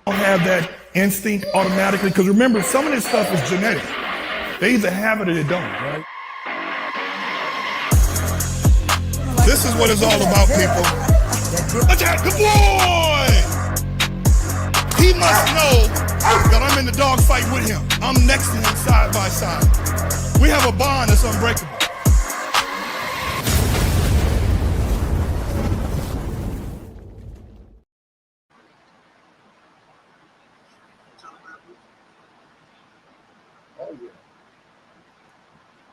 don't have that instinct automatically, because remember, some of this stuff is genetic. They either have it or they don't, right? This is what it's all about, people. Attack the boy! He must know that I'm in the dog fight with him. I'm next to him side by side. We have a bond that's unbreakable. Oh, yeah.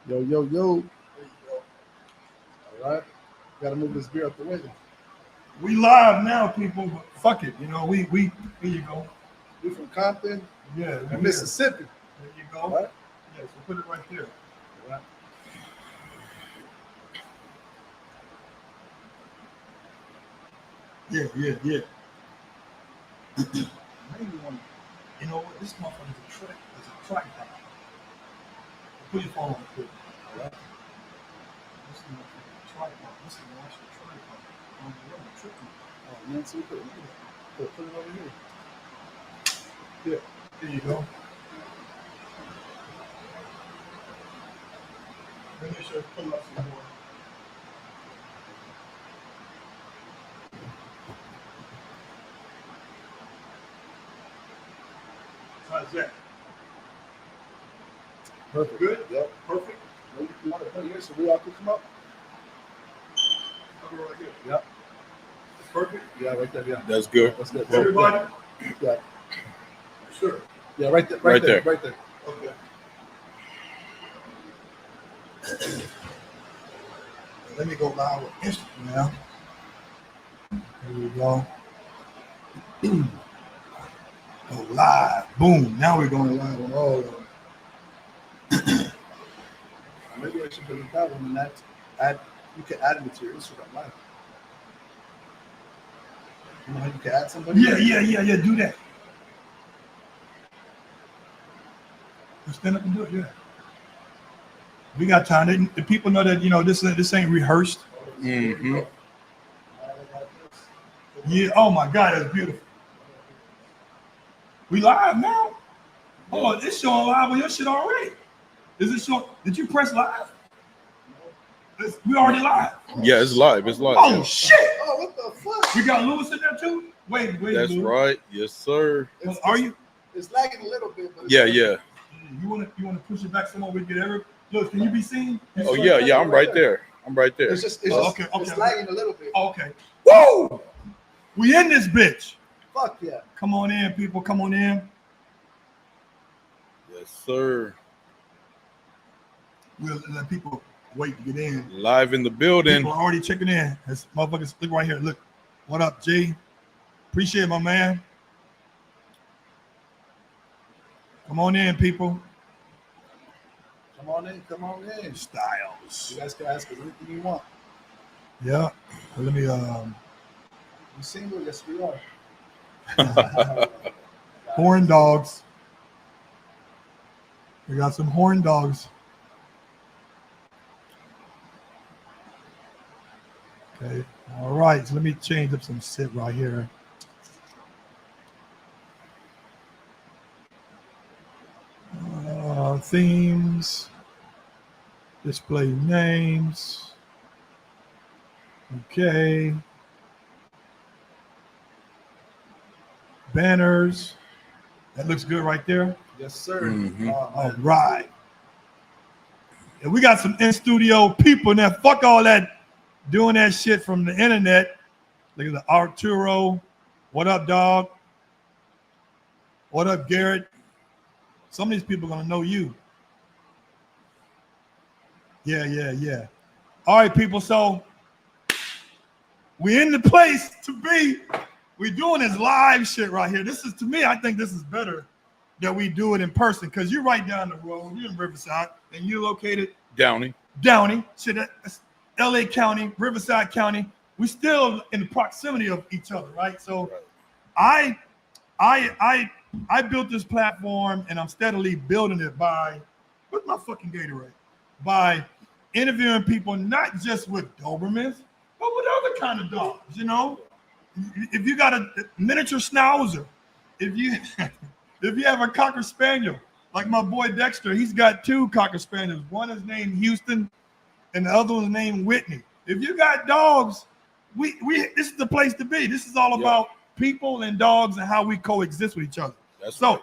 Yo, yo, yo. All right. Got to move this beer up the window. We live now, people, but fuck it. You know, we here you go. We from Compton, Yeah, and Mississippi. There you go. All right. Yeah, so put it right there. All right. Yeah. Maybe one. You know what? This motherfucker is a tripod. Put your phone on it. All right. This motherfucker is a tripod. This is an actual tripod. I'm tripping. Oh, man, so put it over here. Yeah. There you go. Let me show you. Pull up some more. How's that? Perfect. Good? Yep. Perfect? You want to put it here so we all can come up? Cover right here. Yep. Perfect? Yeah, right there. Yeah. That's good. That's good. Everybody? Yeah. Sure. Yeah, right there. Right there. Right there. Okay. Let me go live with Instagram now. There we go. Go live. Boom. Now we're going live on all of them. Maybe I should delete that one and add. You can add materials for that live. You know how you can add somebody? Yeah. Do that. Just stand up and do it. Yeah. We got time. The people know that, you know, this ain't rehearsed. Mm-hmm. Yeah. Oh my God, that's beautiful. We live now? Oh, it's showing live on your shit already. Is it showing? Did you press live? We already live. Yeah, it's live. It's live. Oh shit! Oh, what the fuck? We got Lewis in there too. Wait. That's Lewis. right. Yes, sir. Are you? It's lagging a little bit, but it's Yeah. You want to push it back some more? We get every. Look, can you be seen? Oh yeah. I'm right there. It's just Okay. It's lagging a little bit. Okay. Woo! We in this bitch. Fuck yeah. Come on in, people. Come on in. Yes, sir. We'll let people wait to get in. Live in the building. People are already checking in. That's motherfuckers. Look right here. Look. What up, G? Appreciate it, my man. Come on in, people. Come on in. Styles. You guys can ask us anything you want. Yeah. Let me You single? Yes, we are. horn dogs. We got some horn dogs. Okay. All right. So let me change up some shit right here. Themes. Display names. Okay. Banners. That looks good right there. Yes, sir. Mhm. All right. And we got some in-studio people now. Fuck all that doing that shit from the internet. Look at the Arturo. What up, dog? What up, Garrett? Some of these people are gonna know you. Yeah. All right, people. So we in the place to be. We're doing this live shit right here. This is, to me, I think this is better that we do it in person, because you're right down the road. You're in Riverside, and you're located Downey. Shit, that's LA County, Riverside County. We still in the proximity of each other, right? So I built this platform, and I'm steadily building it by, what's my fucking Gatorade? By interviewing people, not just with Dobermans, but with other kind of dogs, you know? If you got a miniature schnauzer, if you if you have a Cocker Spaniel, like my boy Dexter, he's got 2 Cocker Spaniels. One is named Houston, and the other one's named Whitney. If you got dogs, we this is the place to be. This is all about people and dogs and how we coexist with each other. That's so. right.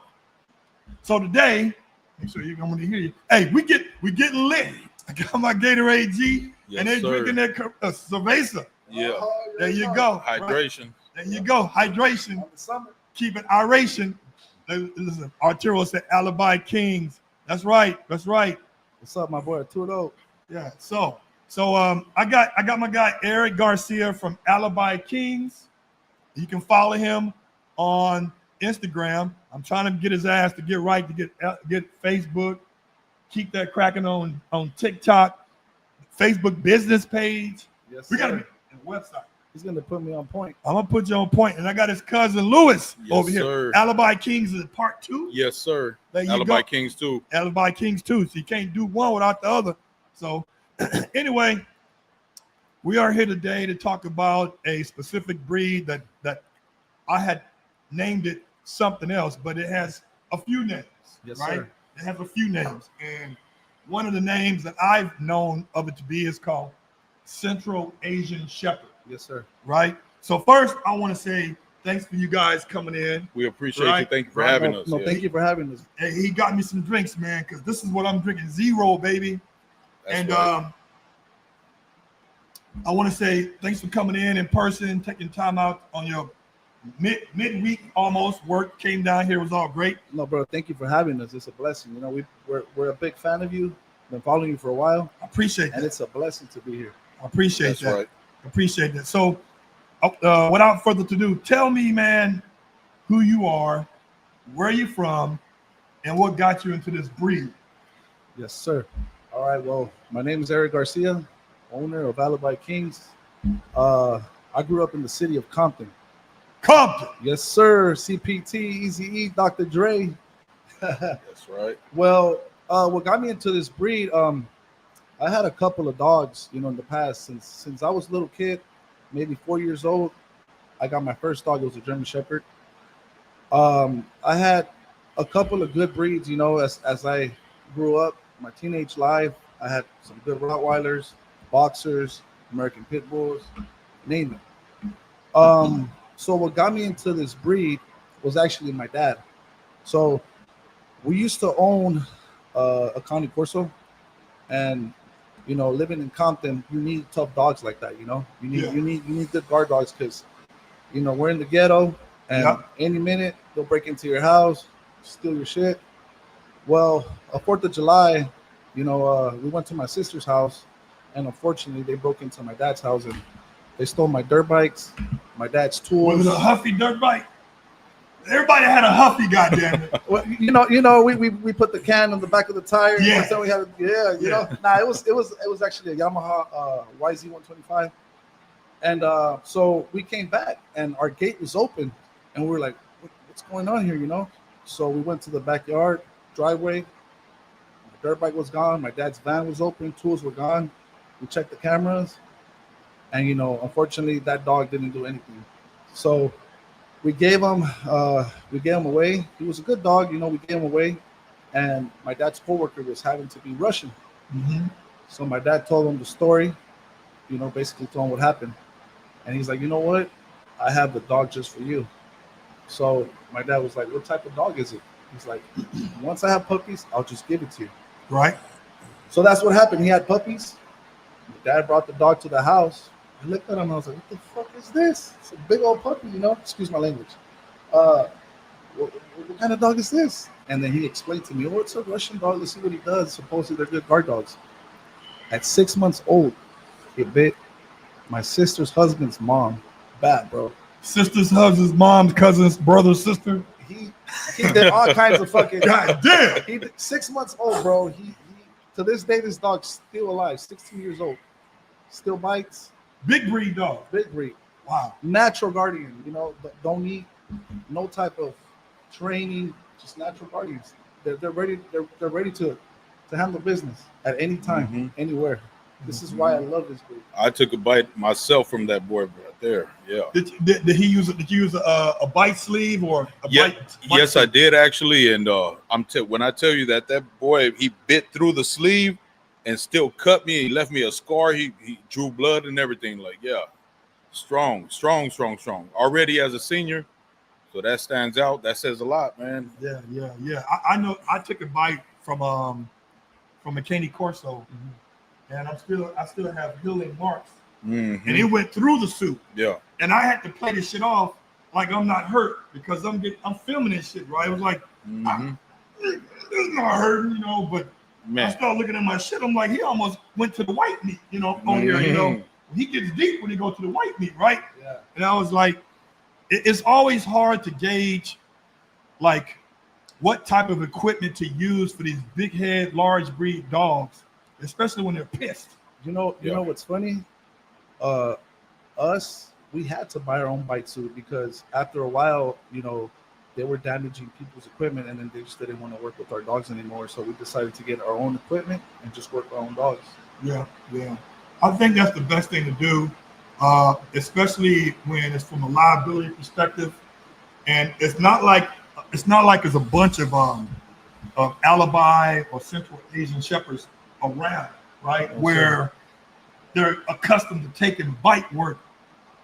So today, make sure I'm going to hear you. Hey, we getting lit. I got my Gatorade G, and they're drinking their cerveza. Yeah. There you go. Hydration. Right. There you go. Hydration. Keep it aeration. Listen, Arturo said Alibi Kings. That's right. That's right. What's up, my boy Arturo? Yeah. So I got my guy Eric Garcia from Alibi Kings. You can follow him on Instagram. I'm trying to get his ass to get right, to get Facebook, keep that cracking on TikTok, Facebook business page. Yes, we got to be on the website. He's gonna put me on point. I'm gonna put you on point, and I got his cousin Lewis over here. Sir. Alibi Kings is part 2. Yes, sir. There you Alibi go. Kings 2. Alibi Kings 2. So you can't do one without the other. So anyway, we are here today to talk about a specific breed that I had named it something else, but it has a few names. Yes, right? sir. It has a few names, and one of the names that I've known of it to be is called Central Asian Shepherd. Yes, sir. Right. So first, I want to say thanks for you guys coming in. We appreciate Right. you. Thank you for Right. having us. No, Yeah. thank you for having us. Hey, he got me some drinks, man, because this is what I'm drinking. Zero, baby. That's And right. I want to say thanks for coming in person, taking time out on your midweek almost work. Came down here, it was all great. No, bro, thank you for having us. It's a blessing. You know, we're a big fan of you. Been following you for a while, I appreciate and that. it's a blessing to be here. I appreciate That's that. right. Appreciate that. So, without further ado, tell me, man, who you are, where you from, and what got you into this breed. Yes, sir. All right. Well, my name is Eric Garcia, owner of Alibi Kings. I grew up in the city of Compton. Compton. Yes, sir. CPT, Easy E, Dr. Dre. That's right. Well, what got me into this breed, I had a couple of dogs, you know, in the past. Since I was a little kid, maybe 4 years old, I got my first dog. It was a German Shepherd. I had a couple of good breeds, you know, as I grew up. My teenage life, I had some good Rottweilers, Boxers, American Pit Bulls, name it. So what got me into this breed was actually my dad. So we used to own a County Corso, and you know, living in Compton, you need tough dogs like that. You know, you need good guard dogs because you know we're in the ghetto, and any minute they'll break into your house, steal your shit. Well, 4th of July, you know, we went to my sister's house, and unfortunately, they broke into my dad's house and they stole my dirt bikes, my dad's tools. Was it a Huffy dirt bike? Everybody had a Huffy, goddamn it. Well, you know, we put the can on the back of the tire. Yeah. So we had, you know. Nah, it was actually a Yamaha YZ125, and so we came back and our gate was open, and we were like, what's going on here, you know? So we went to the backyard driveway. My dirt bike was gone. My dad's van was open. Tools were gone. We checked the cameras, and you know, unfortunately, that dog didn't do anything. So we gave him away. He was a good dog, you know. We gave him away, and my dad's coworker was having to be Russian. Mm-hmm. So my dad told him the story, you know, basically told him what happened, and he's like, you know what, I have the dog just for you. So my dad was like, what type of dog is it? He's like, once I have puppies, I'll just give it to you. Right. So that's what happened. He had puppies. My dad brought the dog to the house. I looked at him. I was like, what the fuck is this? It's a big old puppy, you know? Excuse my language. What kind of dog is this? And then he explained to me, oh, it's a Russian dog. Let's see what he does. Supposedly they're good guard dogs. At 6 months old, it bit my sister's husband's mom. Bad, bro. Sister's husband's mom's cousin's brother's sister. He did all kinds of fucking. God damn. He 6 months old, bro. He to this day, this dog's still alive. 16 years old. Still bites. Big breed dog. Big breed. Wow. Natural guardian. You know, don't need no type of training. Just natural guardians. They're ready. They're ready to handle business at any time, anywhere. This is why I love this breed. I took a bite myself from that boy right there. Yeah. Did he use it? Did you use a bite sleeve or a bite Yes, sleeve? I did actually. And when I tell you that boy, he bit through the sleeve and still cut me. He left me a scar. He drew blood and everything. Like, yeah, strong. Already as a senior, so that stands out. That says a lot, man. Yeah. I know. I took a bite from a Caney Corso, and I still have healing marks, and it went through the suit. Yeah. And I had to play this shit off like I'm not hurt because I'm filming this shit, right? It was like, it's not hurting, you know, but I started looking at my shit. I'm like, he almost went to the white meat, you know, on here, you know. He gets deep when he goes to the white meat, right? Yeah. And I was like, it's always hard to gauge, like, what type of equipment to use for these big head, large breed dogs, especially when they're pissed. You know what's funny? We had to buy our own bite suit because after a while, you know, they were damaging people's equipment, and then they just didn't want to work with our dogs anymore. So we decided to get our own equipment and just work our own dogs. Yeah. I think that's the best thing to do, especially when it's from a liability perspective, and it's not like it's a bunch of Alibi or Central Asian Shepherds around, right? Yes, where they're accustomed to taking bite work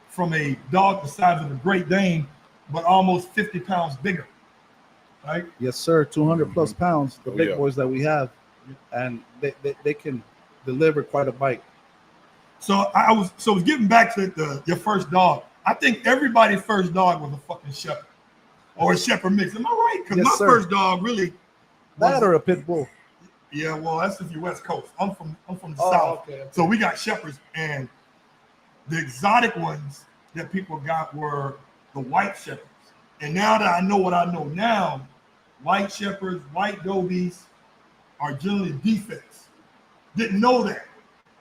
from a dog the size of a Great Dane, but almost 50 pounds bigger, right? Yes, sir. 200 plus pounds, the big boys that we have, and they can deliver quite a bite. So I was getting back to your first dog. I think everybody's first dog was a fucking shepherd or a shepherd mix. Am I right? Because my first dog really that or a pit bull. Yeah, well, that's if you're West Coast. I'm from the South. Okay. So we got shepherds, and the exotic ones that people got were the white shepherds. And now that I know what I know now, white shepherds, white dobies are generally defects. Didn't know that,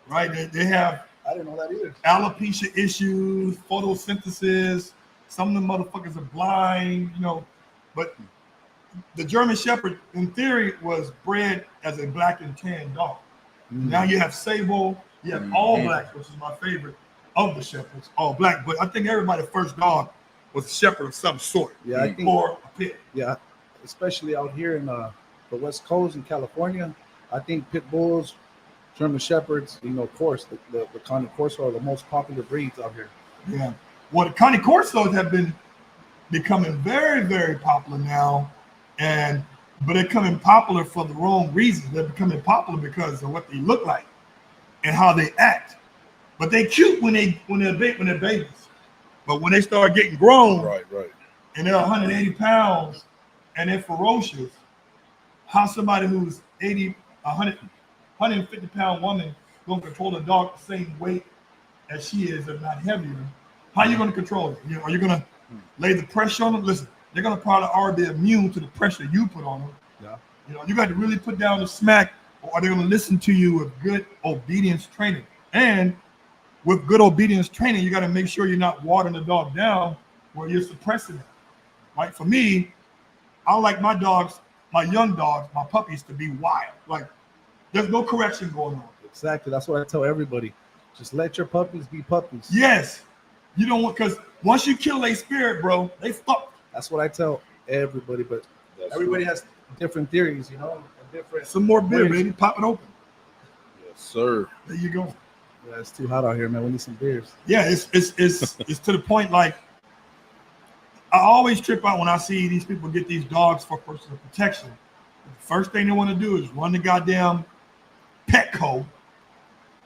right? They have I didn't know that either. alopecia issues, photosynthesis. Some of the motherfuckers are blind, you know. But the German Shepherd, in theory, was bred as a black and tan dog. Now you have sable, you have all black, which is my favorite of the shepherds, all black. But I think everybody's first dog was a shepherd of some sort, yeah, I think, or a pit. Yeah, especially out here in the West Coast in California, I think pit bulls, German shepherds, you know, of course, the Cane Corso are the most popular breeds out here. Yeah. Well, the Cane Corsos have been becoming very, very popular now, but they're becoming popular for the wrong reasons. They're becoming popular because of what they look like and how they act. But they cute when they're babies. But when they start getting grown, right, and they're 180 pounds and they're ferocious, how somebody who's 80, 100, 150 pound woman gonna control a dog the same weight as she is, if not heavier? How are you gonna control it? Are you gonna lay the pressure on them? Listen, they're gonna probably already be immune to the pressure you put on them. Yeah. You know, you got to really put down the smack, or are they gonna listen to you with good obedience training? And with good obedience training, you got to make sure you're not watering the dog down where you're suppressing it. Like for me, I like my dogs, my young dogs, my puppies to be wild. Like there's no correction going on. Exactly. That's what I tell everybody. Just let your puppies be puppies. Yes. You don't want, because once you kill a spirit, bro, they fuck. That's what I tell everybody, but everybody has different theories, you know. Some more beer, baby. Pop it open. Yes, sir. There you go. Yeah, it's too hot out here, man. We need some beers. Yeah, it's to the point, like, I always trip out when I see these people get these dogs for personal protection. The first thing they want to do is run the goddamn Petco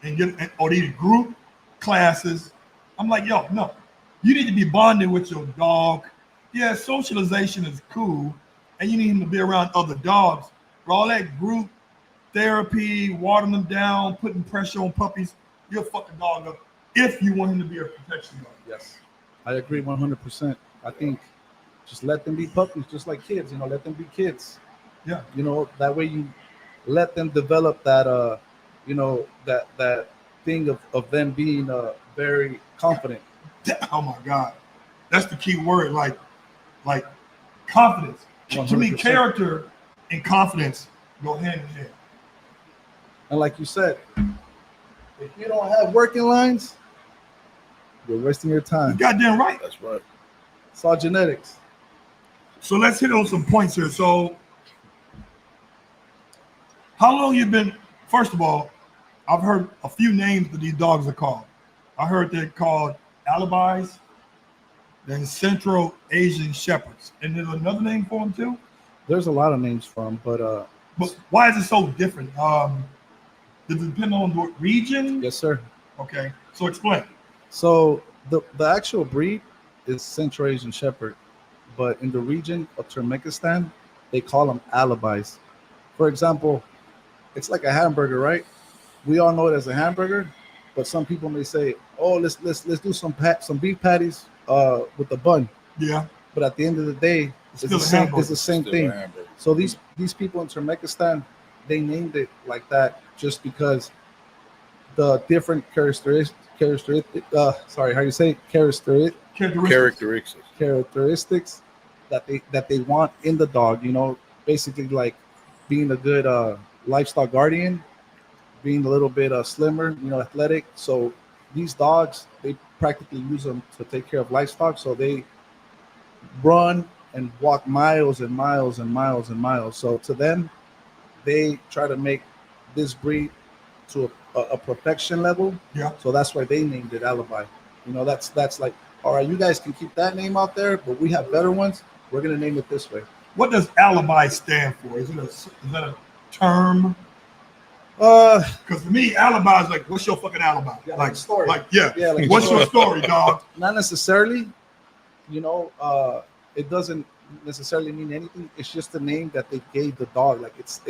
and or these group classes. I'm like, yo, no. You need to be bonded with your dog. Yeah, socialization is cool, and you need him to be around other dogs. But all that group therapy, watering them down, putting pressure on puppies, you'll fuck the dog up if you want him to be a protection dog. Yes, I agree 100%. I think just let them be puppies, just like kids. You know, let them be kids. Yeah. You know, that way you let them develop that, you know, that thing of them being very confident. Oh my God, that's the key word. Like confidence. 100%. To me, character and confidence go hand in hand. And like you said, If you don't have working lines, you're wasting your You time. goddamn right. That's right. It's all genetics. So let's hit on some points here. So, how long you been? First of all, I've heard a few names that these dogs are called. I heard they're called Alibis, then Central Asian Shepherds, and there's another name for them too. There's a lot of names for them, but But why is it so different? Does it depend on the region? yes, sir. Okay, so explain. So the actual breed is Central Asian Shepherd, but in the region of Turkmenistan, they call them alibis. For example, it's like a hamburger, right? We all know it as a hamburger, but some people may say, "Oh, let's do some beef patties with the bun." Yeah, But at the end of the day, it's still the a same. hamburger. It's the same Still thing. a hamburger. So these people in Turkmenistan, they named it like that just because the different characteristics. Sorry, how you say it? characteristics. Characteristics that they want in the dog. You know, basically like being a good livestock guardian, being a little bit slimmer, you know, athletic. So these dogs, they practically use them to take care of livestock. So they run and walk miles and miles and miles and miles. So to them, they try to make this breed to a perfection level. Yeah. So that's why they named it Alibi. You know, that's like, all right, you guys can keep that name out there, but we have better ones. We're gonna name it this way. What does alibi stand for? Is that a term? Because to me, alibi is like, what's your fucking alibi? Yeah, like story. Like, yeah. Yeah, like What's story. your story, dog? Not necessarily, you know, it doesn't necessarily mean anything. It's just the name that they gave the dog. Like it's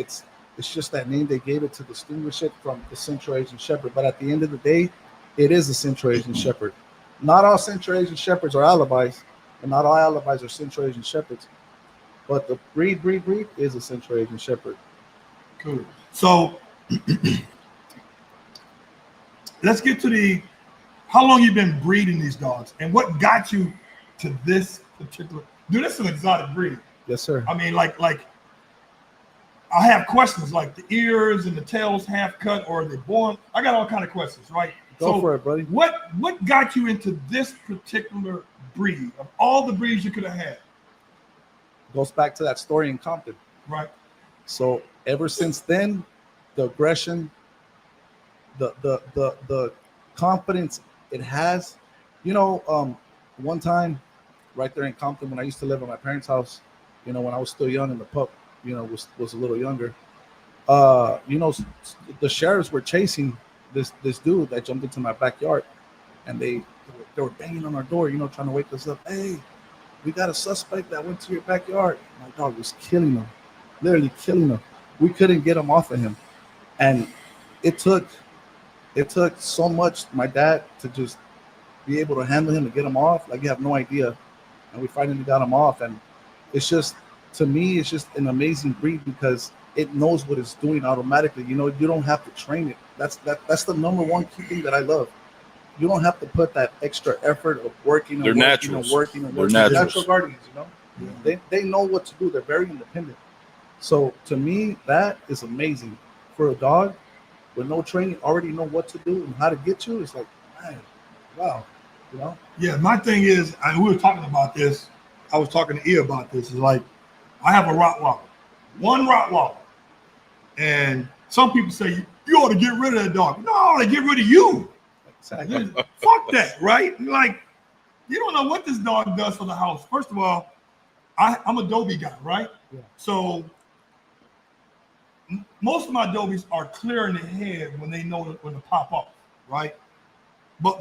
just that name they gave it to distinguish it from the Central Asian Shepherd. But at the end of the day, it is a Central Asian Shepherd. Not all Central Asian Shepherds are alibis, and not all alibis are Central Asian Shepherds. But the breed is a Central Asian Shepherd. Cool. So let's get to how long you've been breeding these dogs and what got you to this particular. Dude, this is an exotic breed. Yes, sir. I mean, like I have questions like the ears and the tails half cut or are they born? I got all kind of questions, right? Go for it, buddy. What got you into this particular breed of all the breeds you could have had? Goes back to that story in Compton. Right. So ever since then, the aggression, the confidence it has. You know, one time right there in Compton when I used to live at my parents' house, you know, when I was still young and the pup, you know, was a little younger. You know, the sheriffs were chasing this dude that jumped into my backyard, and they were banging on our door, you know, trying to wake us up. Hey, we got a suspect that went to your backyard. My dog was killing him, literally killing him. We couldn't get him off of him, and it took so much my dad to just be able to handle him and get him off. Like you have no idea. And we finally got him off, and it's just, to me, it's just an amazing breed because it knows what it's doing automatically. You know, you don't have to train it. That's the number one key thing that I love. You don't have to put that extra effort of working and They're working naturals. and working and They're working. naturals. Natural guardians, you know. Yeah. They know what to do. They're very independent. So to me, that is amazing. For a dog with no training, already know what to do and how to get you. It's like, man, wow, you know. Yeah, my thing is, we were talking about this. I was talking to E about this. Is like, I have a Rottweiler, one Rottweiler, and some people say you ought to get rid of that dog. No, I ought to get rid of you. Exactly. Fuck that, right? Like, you don't know what this dog does for the house. First of all, I'm a Dobie guy, right? Yeah. So most of my Dobies are clear in the head when they know when to pop off, right? But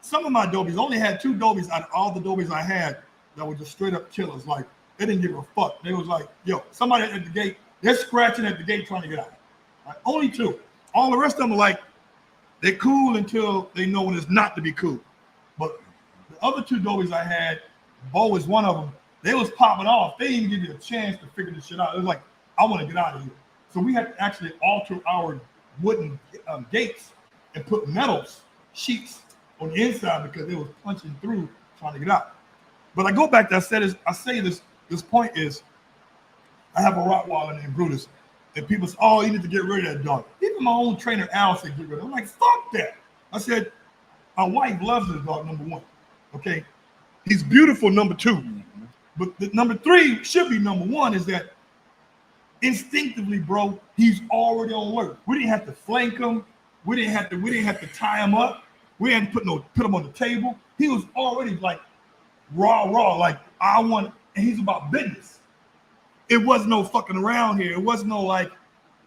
some of my Dobies only had 2 Dobies out of all the Dobies I had that were just straight up killers. Like, they didn't give a fuck. They was like, yo, somebody at the gate, they're scratching at the gate trying to get out. Right? Only 2. All the rest of them are like, they're cool until they know when it's not to be cool. But the other 2 Dobies I had, Bo is one of them, they was popping off. They didn't even give you a chance to figure this shit out. It was like, I want to get out of here. So we had to actually alter our wooden gates and put sheets on the inside because they was punching through trying to get out. But I go back to this point is, I have a Rottweiler named Brutus, And people say, oh, you need to get rid of that dog. Even my own trainer, Al, said get rid of it. I'm like, fuck that. I said, my wife loves this dog, number one. Okay. He's beautiful, number two. Mm-hmm. But the number three should be number one is that instinctively, bro, he's already on alert. We didn't have to flank him. We didn't have to tie him up. We hadn't put him on the table. He was already like raw, like I want, and he's about business. It wasn't no fucking around here. It wasn't no like,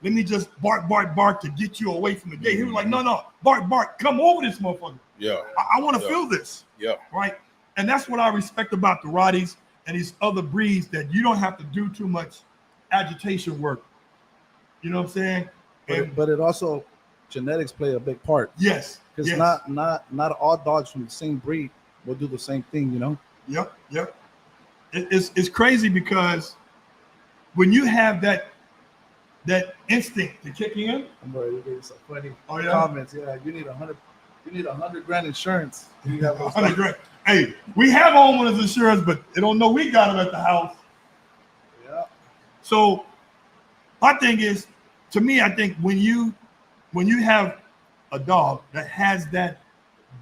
let me just bark to get you away from the gate. He was like, no, bark, come over this motherfucker. Yeah. I want to feel this. Yeah. Right. And that's what I respect about the Rotties and these other breeds, that you don't have to do too much agitation work. You know what I'm saying? But it also, genetics play a big part. Yes. Because not all dogs from the same breed will do the same thing, you know? Yep. It's crazy because when you have that instinct to kick in. I'm worried you're getting some funny comments. Yeah, you need $100,000 insurance. You have $100,000. Hey, we have homeowners insurance, but they don't know we got them at the house. Yeah. So my thing is, to me, I think when you have a dog that has that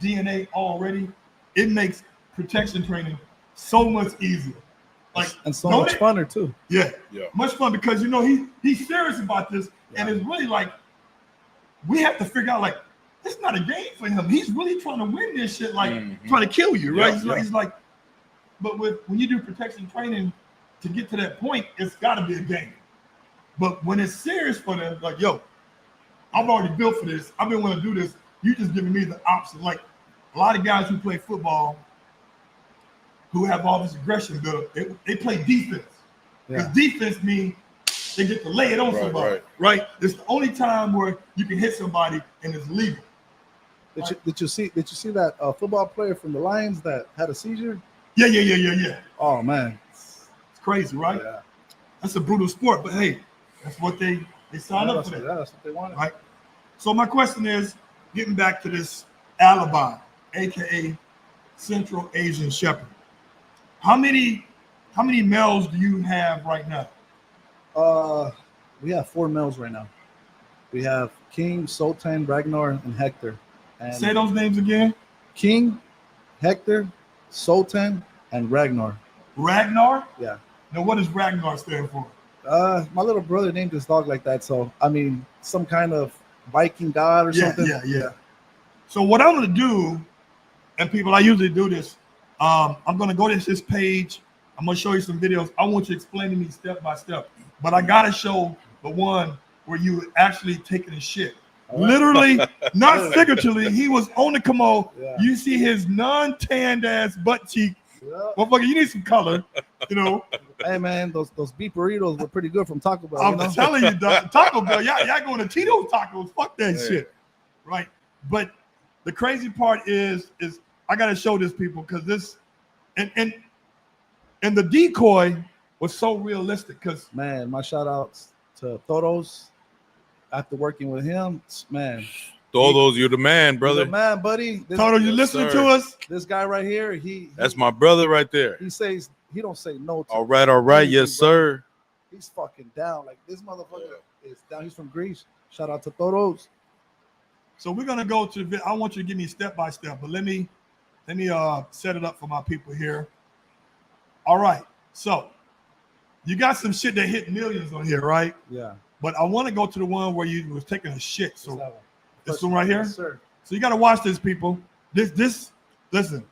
DNA already, it makes protection training so much easier. Like, and so much funner too. Yeah, much fun, because he's serious about this, and it's really like we have to figure out, like, it's not a game for him. He's really trying to win this shit, like trying to kill you, right? He's like, but when you do protection training to get to that point, it's got to be a game. But when it's serious for them, like, yo, I'm already built for this. I've been wanting to do this. You just giving me the option. Like a lot of guys who play football, who have all this aggression built up, they play defense. Because defense means they get to lay it on somebody, right? It's the only time where you can hit somebody and it's legal. Did you see that football player from the Lions that had a seizure? Yeah. Oh man, it's crazy, right? Yeah. That's a brutal sport, but hey, that's what they signed up for. That's what they wanted. Right. So my question is, getting back to this Alibi, aka Central Asian Shepherd. How many males do you have right now? We have 4 males right now. We have King, Sultan, Ragnar, and Hector. And say those names again. King, Hector, Sultan, and Ragnar. Ragnar? Yeah. Now, what does Ragnar stand for? My little brother named his dog like that. So, I mean, some kind of Viking god or something. Yeah. So what I'm going to do, and people, I usually do this, I'm going to go to this page. I'm going to show you some videos. I want you to explain to me step by step. But I got to show the one where you actually taking a shit. Literally, not figuratively. He was on the commode. Yeah. You see his non-tanned ass butt cheek. Yeah. Motherfucker, you need some color, you know. Hey man, those beef burritos were pretty good from Taco Bell. I'm telling you, Taco Bell, y'all going to Tito's Tacos. Fuck that shit, right? But the crazy part is I gotta show this people, because this and the decoy was so realistic. Because man, my shout outs to Toros. After working with him, man. Todos, you're the man, brother. You're the man, buddy. Toto, you listening to us? This guy right here, that's my brother right there. He says he don't say no to all right, anything, yes, sir. He's fucking down. Like this motherfucker is down. He's from Greece. Shout out to Toros. So we're gonna go to. I want you to give me step by step, but let me set it up for my people here. All right. So you got some shit that hit millions on here, right? Yeah. But I want to go to the one where you was taking a shit. So this one right here. Yes, sir. So you got to watch this, people. This. Listen.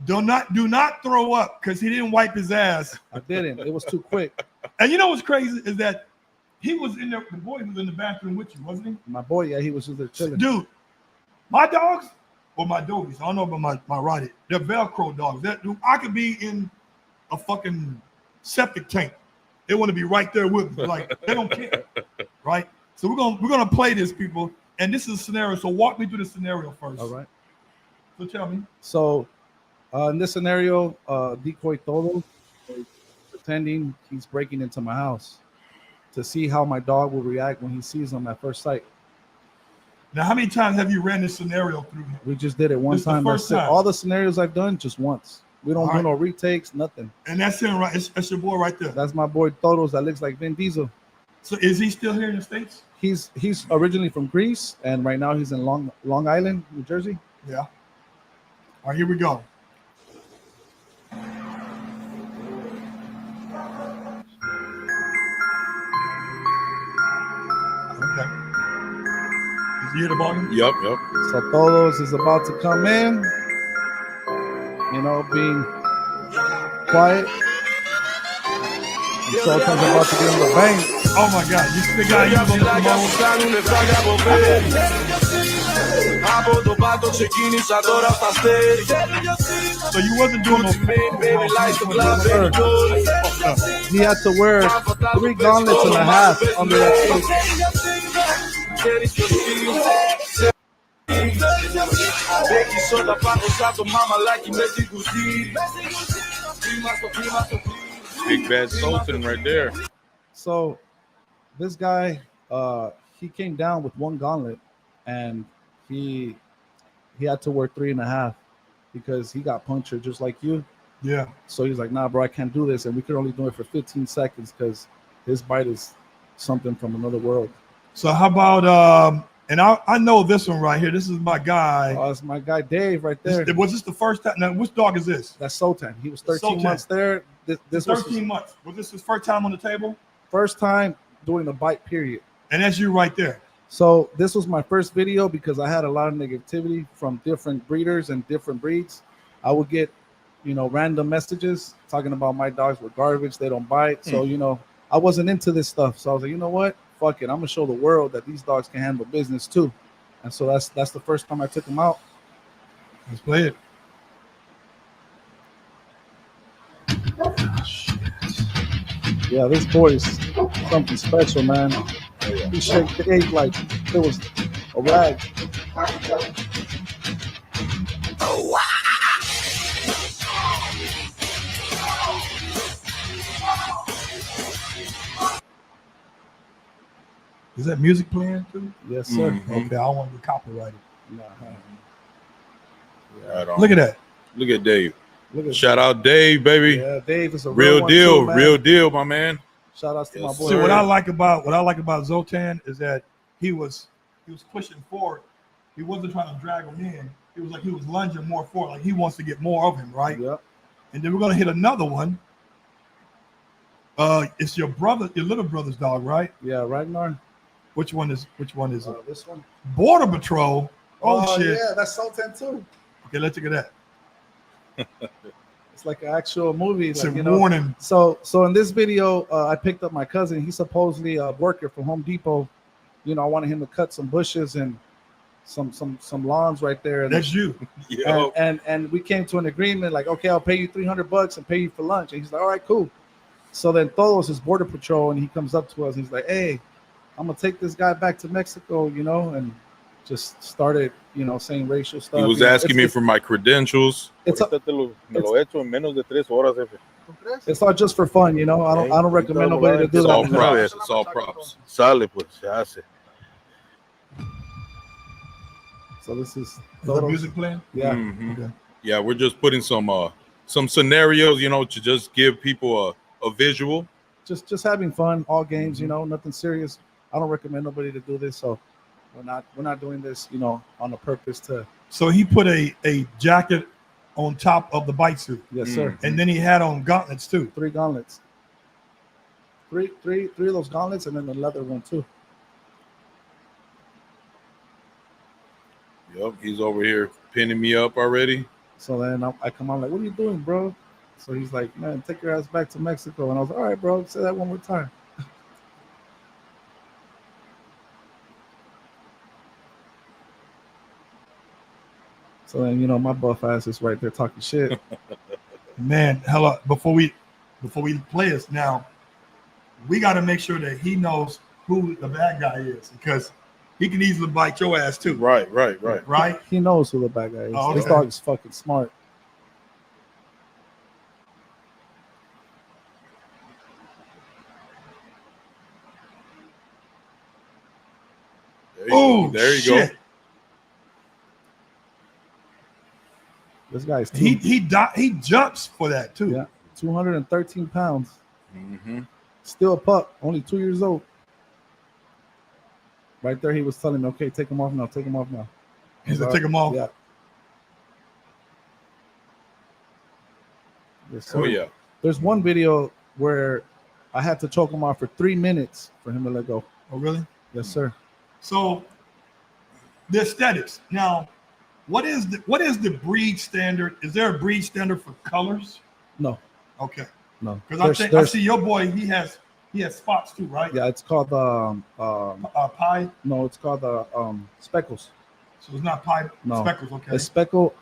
Do not throw up, because he didn't wipe his ass. I didn't. It was too quick. And you know what's crazy is that he was in there. The boy was in the bathroom with you, wasn't he? My boy, yeah, he was just there chilling. Dude, my dogs or my dogies, I don't know about my Rottie. They're Velcro dogs. I could be in a fucking septic tank. They want to be right there with me. Like, they don't care, right? So we're gonna play this, people, and this is a scenario. So walk me through the scenario first. All right. So tell me. So in this scenario, decoy Todo is pretending he's breaking into my house to see how my dog will react when he sees him at first sight. Now, how many times have you ran this scenario through? We just did it one time. First time. All the scenarios I've done just once. We don't do no retakes, nothing. And that's him, right? That's your boy right there. That's my boy Todos that looks like Vin Diesel. So is he still here in the States? He's originally from Greece, and right now he's in Long Island, New Jersey. Yeah. All right, here we go. Okay. Is he here to bargain? Yep. So Todos is about to come in. You know, being quiet. And Sultan's about to get in the bank. Oh my God! You see the guy you on the So you wasn't doing no. He had to wear 3 gauntlets and a half under that Big bad Sultan right there. So this guy, he came down with 1 gauntlet, and he had to wear 3.5 because he got punctured just like you. Yeah. So he's like, nah, bro, I can't do this, and we could only do it for 15 seconds because his bite is something from another world. So how about and I know this one right here. This is my guy. Oh, it's my guy Dave right there. Was this the first time? Now, which dog is this? That's Sultan. He was 13 Sultan. months there. This 13 months. Was this his first time on the table? First time doing the bite period. And that's you right there. So this was my first video because I had a lot of negativity from different breeders and different breeds. I would get, random messages talking about my dogs were garbage. They don't bite. So, I wasn't into this stuff. So I was like, you know what? Fuck it. I'm going to show the world that these dogs can handle business too. And so that's the first time I took them out. Let's play it. Yeah, this boy is something special, man. He shakes the egg like it was a rag. Oh, wow. Is that music playing too? Yes, sir. Okay, I don't want to be copyrighted. Right on. Look at that. Look at Dave. Look at Shout out Dave, baby. Yeah, Dave is a real deal, real deal, my man. Shout outs to my boy. See, what I like about Zoltan is that he was pushing forward. He wasn't trying to drag him in. It was like he was lunging more forward, like he wants to get more of him, right? Yep. And then we're gonna hit another one. It's your little brother's dog, right? Yeah, Ragnar. Which one is it? This one. Border Patrol. Oh shit. Yeah, that's Sultan too. Okay, let's look at that. It's like an actual movie. It's like, a warning. So in this video, I picked up my cousin. He's supposedly a worker from Home Depot. I wanted him to cut some bushes and some lawns right there. And that's you. And we came to an agreement, like, okay, I'll pay you $300 and pay you for lunch. And he's like, all right, cool. So then Todos is Border Patrol, and he comes up to us. And he's like, hey, I'm gonna take this guy back to Mexico, and just started, saying racial stuff. He was asking me for my credentials. It's all just for fun, I don't recommend nobody to do It's that. all props. It's all props. Sale, pues, se hace. So this is the music playing. Yeah. Mm-hmm. Okay. Yeah, we're just putting some scenarios, to just give people a visual. Just having fun, all games, nothing serious. I don't recommend nobody to do this, so we're not doing this, on a purpose to. So he put a jacket on top of the bite suit. Yes, sir. And then he had on gauntlets too. 3 gauntlets. Three of those gauntlets, and then the leather one too. Yep, he's over here pinning me up already. So then I come on like, what are you doing, bro? So he's like, man, take your ass back to Mexico. And I was like, all right, bro, say that one more time. So then, my buff ass is right there talking shit. Man, hella, before we play this now, we got to make sure that he knows who the bad guy is, because he can easily bite your ass too. Right. Right? He knows who the bad guy is. Oh, okay. This dog is fucking smart. Oh, there you shit. go. This guy's he jumps for that too. Yeah, 213 pounds. Mm-hmm. Still a pup, only 2 years old. Right there, he was telling me, "Okay, take them off now. Take them off now." He said, take them off. Yeah. Yes, sir. Oh yeah. There's one video where I had to choke him off for 3 minutes for him to let go. Oh, really? Yes, sir. So the aesthetics. Now, what is the breed standard? Is there a breed standard for colors? No. Okay. No. Because I see your boy. He has spots too, right? Yeah, it's called pie. No, it's called speckles. So it's not pie. No. Speckles. Okay. It's speckle.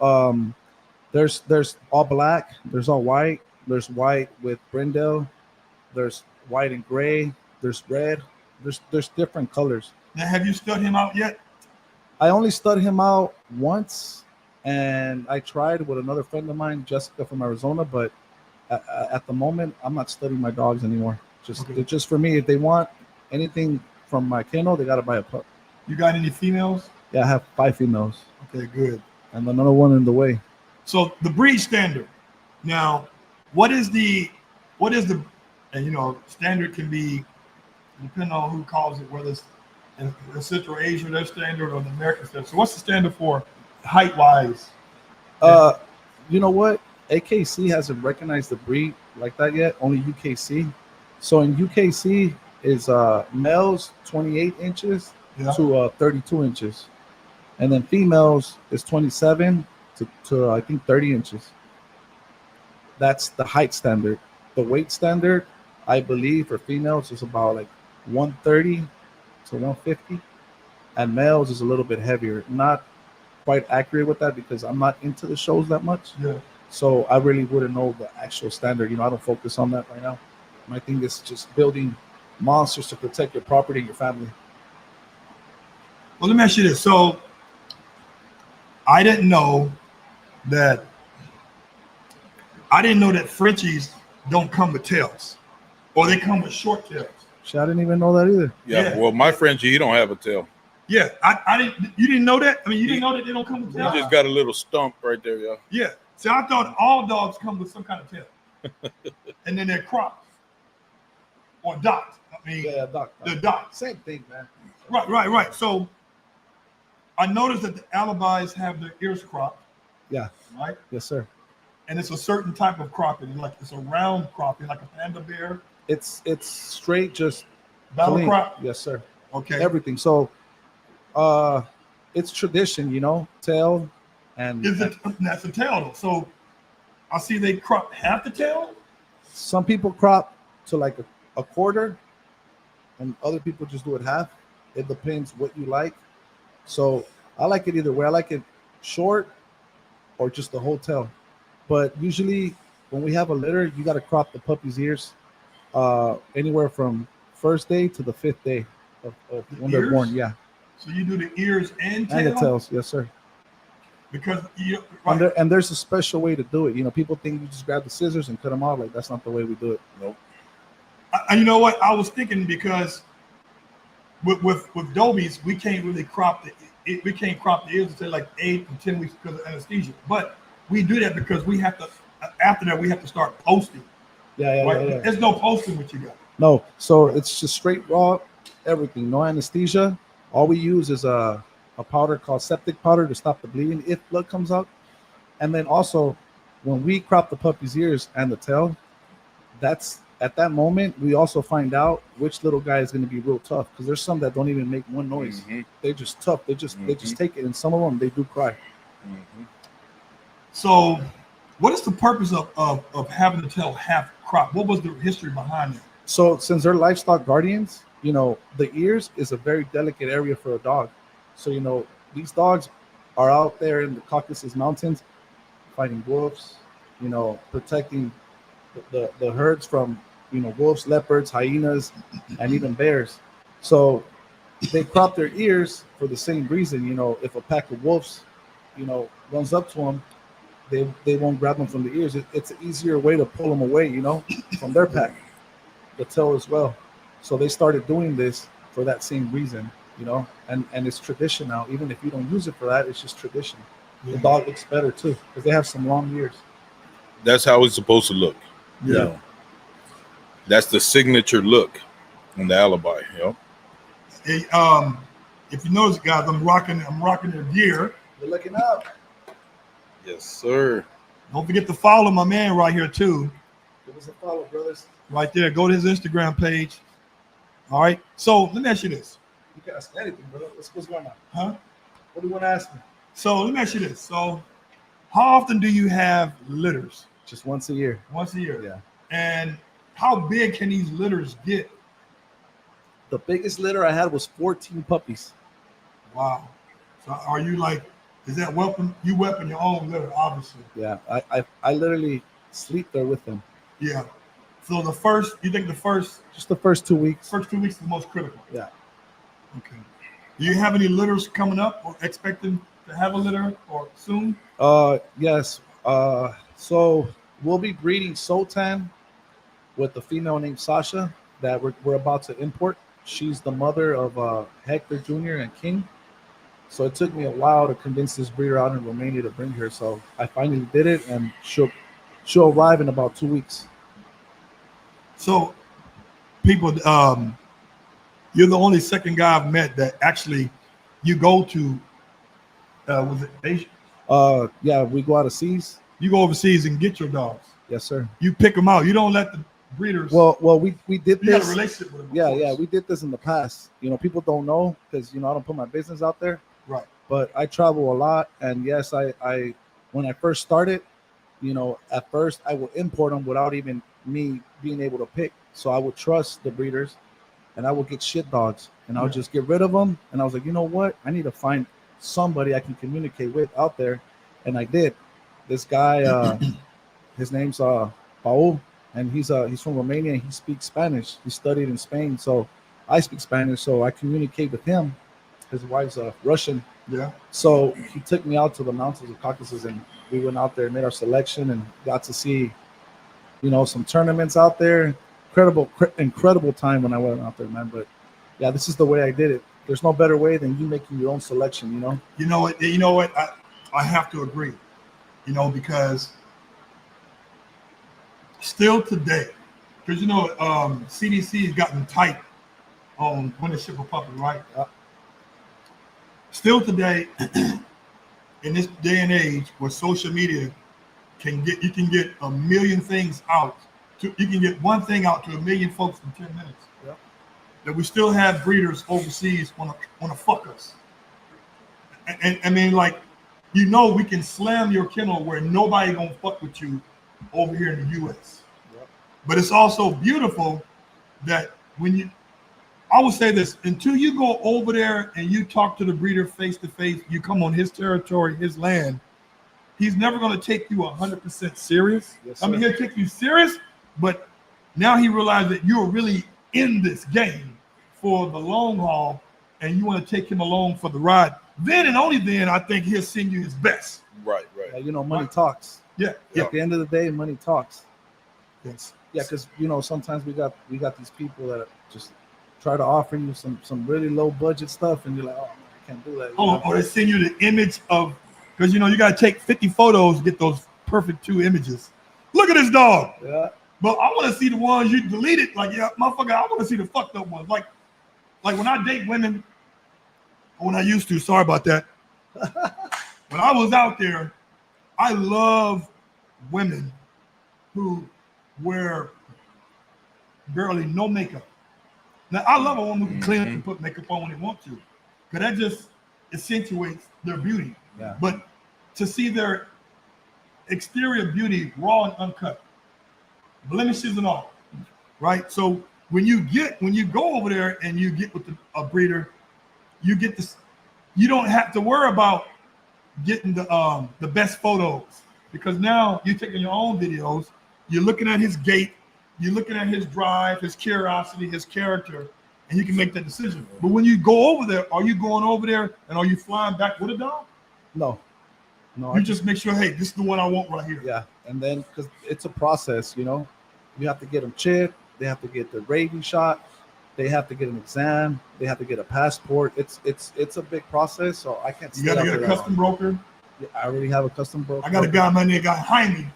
There's all black. There's all white. There's white with brindle. There's white and gray. There's red. There's different colors. Now, have you stud him out yet? I only stud him out once, and I tried with another friend of mine, Jessica from Arizona. But at the moment, I'm not studying my dogs anymore. Just for me. If they want anything from my kennel, they gotta buy a pup. You got any females? Yeah, I have 5 females. Okay, good. And another one in the way. So the breed standard. Now, what is the and standard can be depending on who calls it, whether it's in Central Asia, their standard, or the American standard. So what's the standard for height wise? You know what? AKC hasn't recognized the breed like that yet, only UKC. So in UKC is males 28 inches to 32 inches. And then females is 27 to I think 30 inches. That's the height standard. The weight standard, I believe, for females is about like 130 to 150. And males is a little bit heavier. Not quite accurate with that because I'm not into the shows that much. Yeah. So I really wouldn't know the actual standard. I don't focus on that right now. My thing is just building monsters to protect your property and your family. Well, let me ask you this. So I didn't know that Frenchies don't come with tails, or they come with short tails. Shit, I didn't even know that either. Yeah. Well, my Frenchie, he don't have a tail. Yeah, I didn't. You didn't know that? I mean, you didn't know that they don't come with tails? He just got a little stump right there, yeah. Yeah. See, I thought all dogs come with some kind of tail, and then they're cropped or docked. I mean, Yeah, doc. they're docked. Same thing, man. Right. So I noticed that the Alibis have their ears cropped. Yeah. Right. Yes, sir. And it's a certain type of cropping, like it's a round cropping, like a panda bear. It's straight, just Battle clean. crop. Yes, sir. Okay. Everything. So, it's tradition, tail, and That's a tail though. So I see they crop half the tail. some people crop to like a quarter, and other people just do it half. It depends what you like. So I like it either way. I like it short or just the whole tail. But usually when we have a litter, you got to crop the puppy's ears anywhere from first day to the 5th day of when they're born. Yeah. So you do the ears and tail? And the tails. Yes, sir. Because and there's a special way to do it. People think you just grab the scissors and cut them off. Like, that's not the way we do it. Nope. You know what? I was thinking because with Dobies, we can't really crop the ears until like 8 and 10 weeks because of anesthesia. But we do that because we have to. After that, we have to start posting. Yeah. There's no posting with you guys. No, so it's just straight raw, everything. No anesthesia. All we use is a powder called septic powder to stop the bleeding if blood comes out. And then also, when we crop the puppy's ears and the tail, that's at that moment we also find out which little guy is going to be real tough, because there's some that don't even make one noise. Mm-hmm. They're just tough. They just take it, and some of them they do cry. Mm-hmm. So, what is the purpose of having the tail half crop? What was the history behind it? So since they're livestock guardians, the ears is a very delicate area for a dog. So, these dogs are out there in the Caucasus Mountains fighting wolves, protecting the herds from, wolves, leopards, hyenas, and even bears. So they crop their ears for the same reason. If a pack of wolves, runs up to them, they won't grab them from the ears. It's an easier way to pull them away, from their pack. The tail as well. So they started doing this for that same reason, and it's tradition now. Even if you don't use it for that, it's just tradition. The dog looks better too because they have some long ears. That's how it's supposed to look. Yeah. That's the signature look on the Alibi. If you notice, guys, I'm rocking their gear. You're looking up. Yes, sir. Don't forget to follow my man right here too. Give us a follow, brothers. Right there. Go to his Instagram page. All right. So let me ask you this. You can ask me anything, brother. What's going on? Huh? What do you want to ask me? So let me ask you this. So how often do you have litters? Just once a year. Once a year. Yeah. And how big can these litters get? The biggest litter I had was 14 puppies. Wow. So are you like, is that weapon? You weapon your own litter, obviously. Yeah. I literally sleep there with them. Yeah. So you think the first Just the first 2 weeks. 2 weeks is the most critical? Yeah. Okay. Do you have any litters coming up or expecting to have a litter or soon? Yes. So we'll be breeding Sultan with a female named Sasha that we're about to import. She's the mother of Hector Jr. and King. So it took me a while to convince this breeder out in Romania to bring her. So I finally did it, and she'll arrive in about 2 weeks. So people, you're the only second guy I've met that actually you go to, was it Asia? Yeah, we go out of seas. You go overseas and get your dogs. Yes, sir. You pick them out. You don't let the breeders. Well, we did you got a this. relationship with them. Yeah, we did this in the past. People don't know because I don't put my business out there. Right. But I travel a lot, and yes, I when I first started, at first I would import them without even me being able to pick. So I would trust the breeders, and I would get shit dogs, and I would just get rid of them. And I was like, you know what? I need to find somebody I can communicate with out there, and I did. This guy, his name's Paul, and he's from Romania. And he speaks Spanish. He studied in Spain, so I speak Spanish. So I communicate with him. His wife's Russian. Yeah. So he took me out to the mountains of Caucasus, and we went out there and made our selection and got to see, some tournaments out there. Incredible time when I went out there, man. But yeah, this is the way I did it. There's no better way than you making your own selection, You know what? I have to agree, because still today, because CDC has gotten tight on when to ship a puppy, right? Still today, in this day and age where social media you can get a million things out. You can get one thing out to a million folks in 10 minutes. Yep. That we still have breeders overseas want to fuck us. And I mean, like, we can slam your kennel where nobody gonna fuck with you over here in the U.S. Yep. But it's also beautiful that I would say this, until you go over there and you talk to the breeder face to face, you come on his territory, his land, he's never going to take you 100% serious. Yes, I mean, he'll take you serious, but now he realized that you're really in this game for the long haul and you want to take him along for the ride. Then and only then, I think he'll send you his best. Right. Money talks. Yeah. At the end of the day, money talks. Yes. Yeah, because sometimes we got these people that just try to offer you some really low budget stuff, and you're like, oh man, I can't do that. Or they send you the image of, because you got to take 50 photos to get those perfect 2 images. Look at this dog. Yeah. But I want to see the ones you deleted. Like, yeah, motherfucker, I want to see the fucked up ones. Like when I date women, when I used to, sorry about that. When I was out there, I love women who wear barely no makeup. Now, I love a woman who can clean up and put makeup on when they want to, because that just accentuates their beauty. Yeah. But to see their exterior beauty raw and uncut, blemishes and all, right? So when you go over there and you get with a breeder, you get this. You don't have to worry about getting the best photos, because now you're taking your own videos. You're looking at his gait. You're looking at his drive, his curiosity, his character, and you can make that decision. But when you go over there, are you going over there and are you flying back with a dog? No. You just make sure, hey, this is the one I want right here. Yeah, and then because it's a process, you have to get them chipped. They have to get the rabies shot. They have to get an exam. They have to get a passport. It's a big process, so I can't. You got to get a custom broker. Yeah, I already have a custom broker. I got a guy, my name got Jaime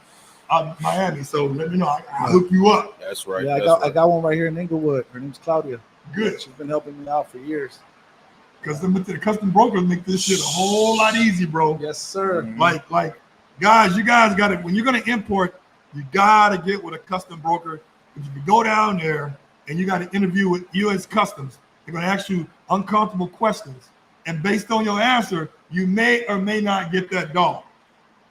out of Miami, so let me know. I'll hook you up. That's right. Yeah, I got one right here in Inglewood. Her name's Claudia. Good. She's been helping me out for years. Because the custom brokers make this shit a whole lot easy, bro. Yes, sir. Like, guys, you guys got to, when you're going to import, you got to get with a custom broker. If you go down there and you got to interview with U.S. Customs, they're going to ask you uncomfortable questions. And based on your answer, you may or may not get that dog.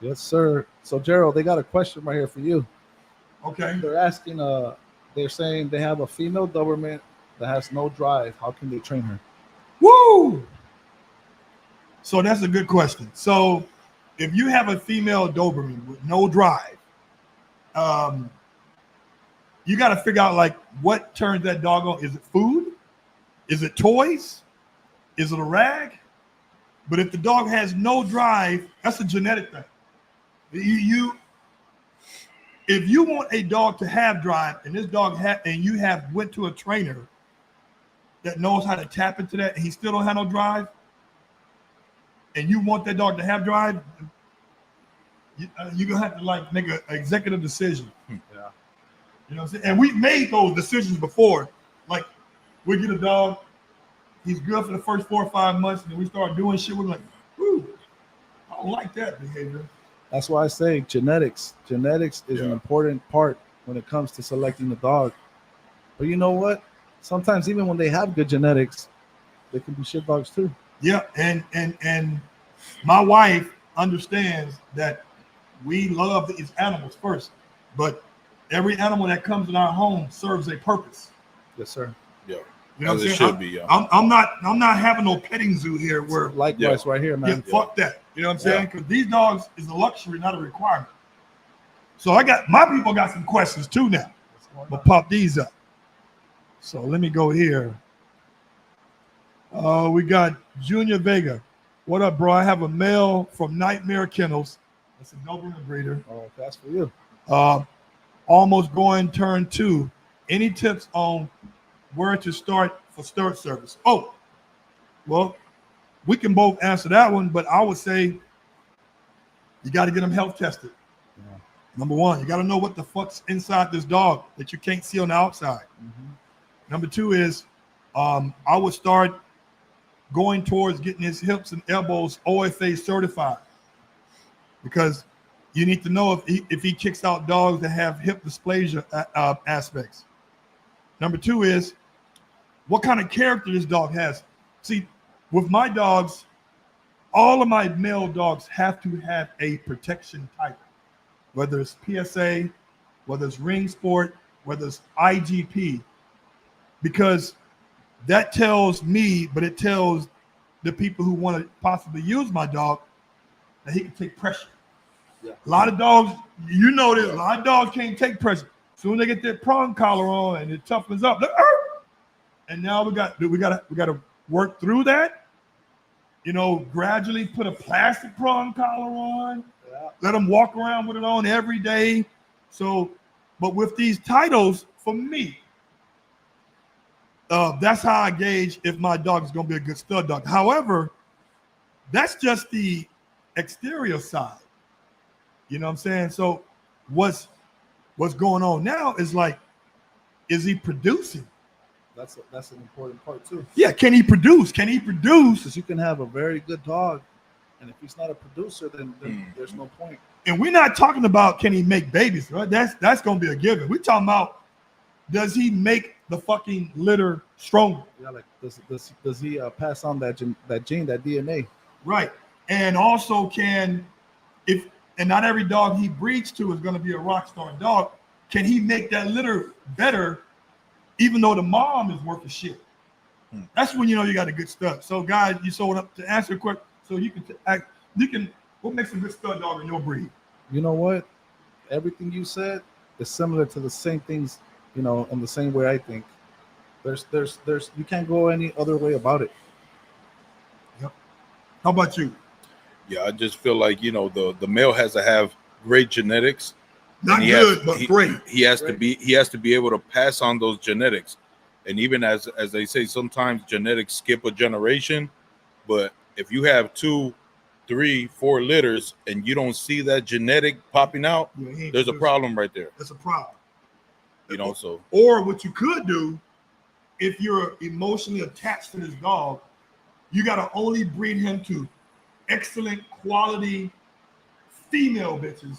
Yes, sir. So, Gerald, they got a question right here for you. Okay. They're asking, they're saying they have a female Doberman that has no drive. How can they train her? Woo! So that's a good question. So if you have a female Doberman with no drive, you got to figure out like what turns that dog on. Is it food? Is it toys? Is it a rag? But if the dog has no drive, that's a genetic thing. If you want a dog to have drive, and this dog went to a trainer that knows how to tap into that, and he still don't have no drive, and you want that dog to have drive, you're gonna have to like make an executive decision. Yeah. You know what I'm saying? And we've made those decisions before. Like, we get a dog, he's good for the first 4 or 5 months, and then we start doing shit. We're like, ooh, I don't like that behavior. That's why I say genetics. Genetics is an important part when it comes to selecting the dog. But you know what? Sometimes even when they have good genetics, they can be shit dogs too. Yeah, and my wife understands that we love these animals first, but every animal that comes in our home serves a purpose. Yes, sir. Yeah, you know as what it should be. Yeah, I'm not having no petting zoo here where likewise right here, man. Yeah, fuck that. You know what I'm saying? Because these dogs is a luxury, not a requirement. So my people got some questions too now. We'll pop these up. So let me go here. We got Junior Vega. What up, bro? I have a male from Nightmare Kennels. That's a Doberman breeder. Oh, that's for you. Almost going turn 2. Any tips on where to start for stud service? Oh, well, we can both answer that one, but I would say you got to get them health tested. Yeah. Number 1, you got to know what the fuck's inside this dog that you can't see on the outside. Mm-hmm. Number 2 is I would start going towards getting his hips and elbows OFA certified, because you need to know if he kicks out dogs that have hip dysplasia aspects. Number 2 is what kind of character this dog has. See, with my dogs, all of my male dogs have to have a protection type, whether it's PSA, whether it's ring sport, whether it's IGP, because that tells me, but it tells the people who want to possibly use my dog that he can take pressure. Yeah. A lot of dogs, you know this, a lot of dogs can't take pressure. Soon as they get their prong collar on and it toughens up, and now we got to work through that. You know, gradually put a plastic prong collar on. Yeah. Let them walk around with it on every day. So, but with these titles, for me, that's how I gauge if my dog is going to be a good stud dog. However, that's just the exterior side. You know what I'm saying? So what's going on now is like, is he producing? That's an important part too. Yeah, can he produce? Can he produce? Because you can have a very good dog, and if he's not a producer, then there's no point. And we're not talking about can he make babies, right? That's going to be a given. We're talking about, does he make the fucking litter stronger? Yeah, like does he pass on that gene, that DNA? Right. And also and not every dog he breeds to is going to be a rock star dog. Can he make that litter better, even though the mom is worth of shit? That's when you know you got a good stud. So guys, you saw it up to answer quick. So you can what makes a good stud dog in your breed? You know what? Everything you said is similar to the same things, you know, in the same way I think. There's you can't go any other way about it. Yep. How about you? Yeah, I just feel like, you know, the male has to have great genetics. Not good, but great. He has to be able to pass on those genetics. And even as they say, sometimes genetics skip a generation. But if you have 2, 3, 4 litters and you don't see that genetic popping out, there's a problem right there. That's a problem. You know, so. Or what you could do, if you're emotionally attached to this dog, you got to only breed him to excellent quality female bitches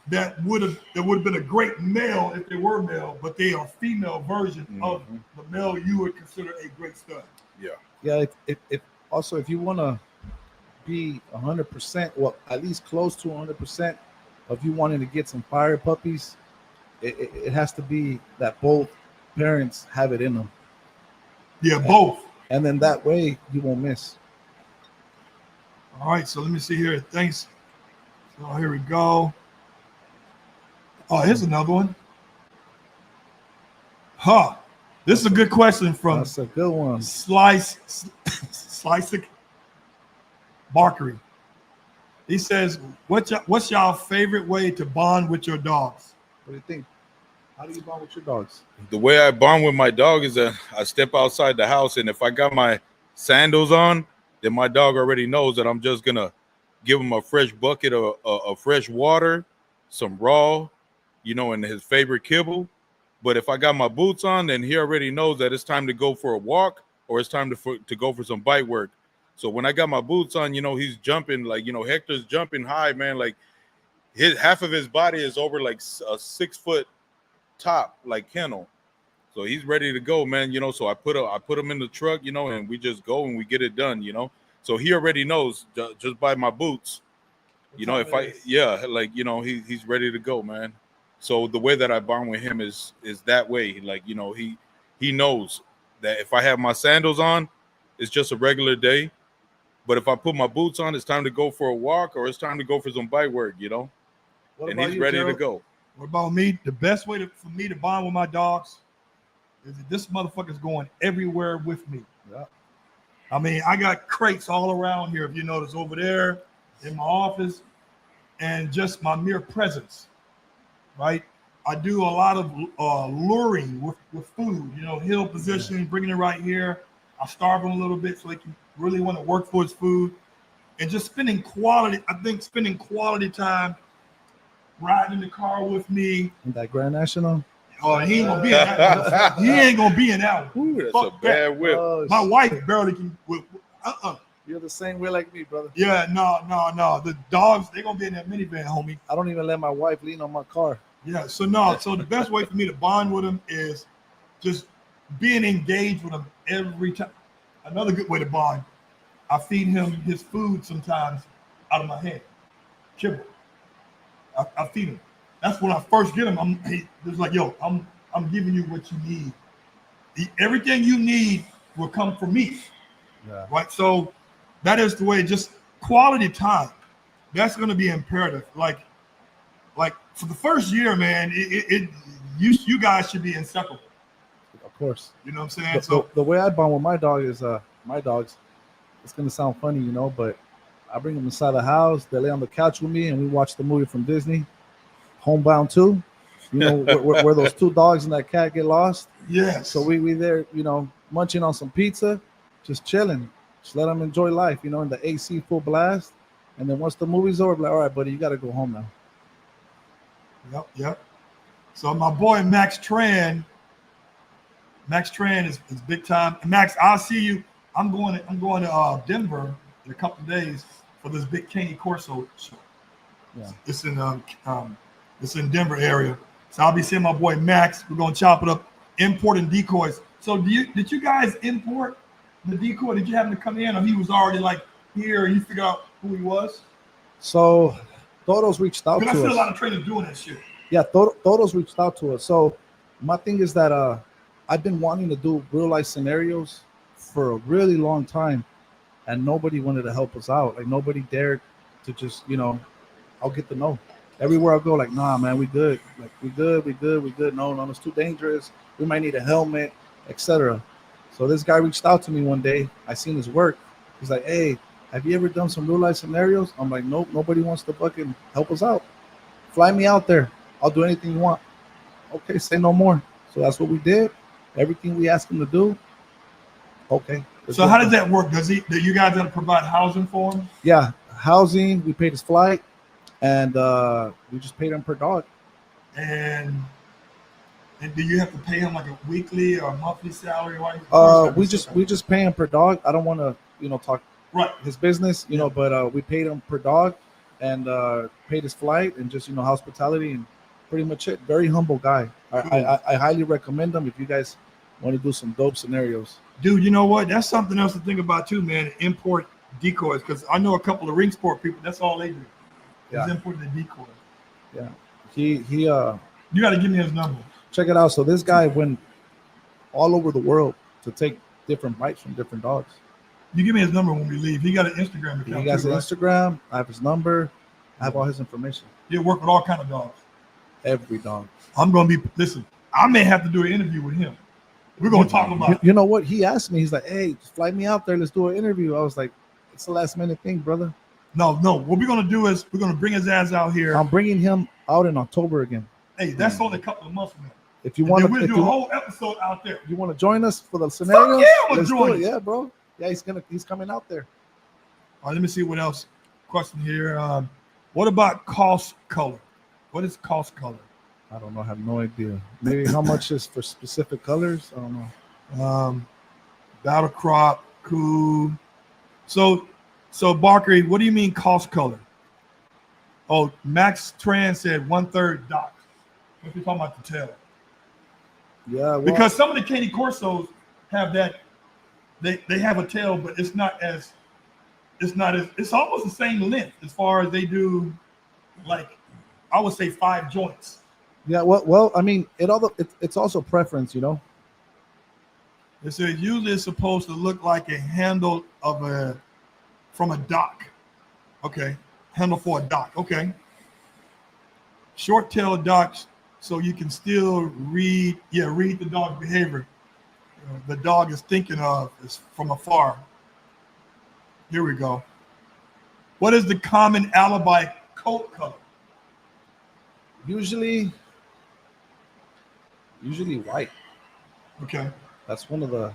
that would have been a great male if they were male, but they are female version of the male you would consider a great stud. Yeah. If also if you want to be 100%, well, at least close to 100% of you wanting to get some fire puppies, it has to be that both parents have it in them. Yeah, both. And then that way you won't miss. All right, so let me see here. Thanks. So here we go. Oh, here's another one. Huh. This is a good question from That's a good one. Slice Barkery. He says, what's y'all favorite way to bond with your dogs? What do you think? How do you bond with your dogs? The way I bond with my dog is that I step outside the house, and if I got my sandals on, then my dog already knows that I'm just gonna give him a fresh bucket of fresh water, some raw, and his favorite kibble. But if I got my boots on, then he already knows that it's time to go for a walk or it's time to go for some bite work. So when I got my boots on, he's jumping like, Hector's jumping high, man. Like half of his body is over like a 6 foot top, like kennel. So he's ready to go, man. So I put him in the truck, and we just go and we get it done, So he already knows just by my boots, he's ready to go, man. So the way that I bond with him is that way. Like, he knows that if I have my sandals on, it's just a regular day. But if I put my boots on, it's time to go for a walk or it's time to go for some bite work, and he's ready to go. What about me? The best way for me to bond with my dogs is that this motherfucker's going everywhere with me. Yeah. I mean, I got crates all around here, if you notice, over there in my office, and just my mere presence, right? I do a lot of luring with food, hill position, bringing it right here. I starve him a little bit so he can really want to work for his food, and just spending quality time riding in the car with me. In that Grand National? Oh, he ain't gonna be in that one. He ain't gonna be in that one. Ooh, that's a bad whip. My wife barely can. You're the same way like me, brother. Yeah, no. The dogs, they're gonna be in that minivan, homie. I don't even let my wife lean on my car. Yeah, so the best way for me to bond with him is just being engaged with him every time. Another good way to bond, I feed him his food sometimes out of my hand. Kibble. I feed him. That's when I first get him. It's like, yo, I'm giving you what you need. Everything you need will come from me. Yeah. Right. So that is the way. Just quality time. That's going to be imperative. Like for the first year, man, you guys should be inseparable. Of course. You know what I'm saying? The way I bond with my dog is my dogs. It's gonna sound funny, but I bring them inside the house. They lay on the couch with me, and we watch the movie from Disney, Homebound 2. Where those two dogs and that cat get lost. Yes. So we there, munching on some pizza, just chilling. Just let them enjoy life, in the AC full blast. And then once the movie's over, like, all right, buddy, you got to go home now. Yep. So my boy Max Tran is big time. Max, I'll see you. I'm going to Denver in a couple of days for this big Kenny Corso show. Yeah. It's in Denver area. So I'll be seeing my boy Max. We're gonna chop it up, importing decoys. So did you guys import the decoy? Did you have him to come in, or he was already like here and you figure out who he was? So Toto's reached out to us. I see a lot of trainers doing that shit. Yeah, Toto's reached out to us. So my thing is that I've been wanting to do real life scenarios for a really long time, and nobody wanted to help us out. Like nobody dared to just, I'll get to know. Everywhere I go, like, nah, man, we good. Like, we good. No, it's too dangerous. We might need a helmet, etc. So this guy reached out to me one day. I seen his work. He's like, hey, have you ever done some real life scenarios? I'm like, nope, nobody wants to fucking help us out. Fly me out there. I'll do anything you want. Okay, say no more. So that's what we did. Everything we asked him to do. Okay. So how does that work? Do you guys have to provide housing for him? Yeah, housing. We paid his flight. And we just paid him per dog. And do you have to pay him like a weekly or monthly salary? We just pay him per dog. I don't want to talk Right. his business, but we paid him per dog and paid his flight and just hospitality and pretty much it. Very humble guy. I highly recommend him if you guys want to do some dope scenarios. Dude, you know what? That's something else to think about too, man. Import decoys, because I know a couple of ring sport people. That's all they do. Yeah. Is import the decoys. Yeah. He You got to give me his number. Check it out. So this guy went all over the world to take different bites from different dogs. You give me his number when we leave. He got an Instagram account. He got too, an right? Instagram. I have his number. I have all his information. He'll work with all kind of dogs. Every dog. I'm gonna be listen. I may have to do an interview with him. We're gonna talk about it. You know what? He asked me. He's like, "Hey, just fly me out there. Let's do an interview." I was like, "It's a last minute thing, brother." No. What we're gonna do is we're gonna bring his ass out here. I'm bringing him out in October again. Hey, that's only a couple of months from now. If you want to, we'll do a whole episode out there. You want to join us for the scenario? Yeah, we'll join. Yeah, bro. Yeah, he's coming out there. All right, let me see what else. Question here. What about cost color? What is cost color? I don't know. I have no idea. Maybe how much is for specific colors? I don't know. Battle crop, cool. So Barker, what do you mean cost color? Oh, Max Tran said 1/3 dock. What you talking about the tail? Yeah, well, because some of the Candy Corsos have that. They have a tail, but it's almost the same length as far as they do, like I would say 5 joints. Yeah, well, I mean, it's also preference, It says usually it's supposed to look like a handle from a dock. Okay, handle for a dock. Okay, short tail docks, so you can still read the dog's behavior. The dog is thinking of is from afar. Here we go. What is the common Alibi coat color? Usually white. Okay. That's one of the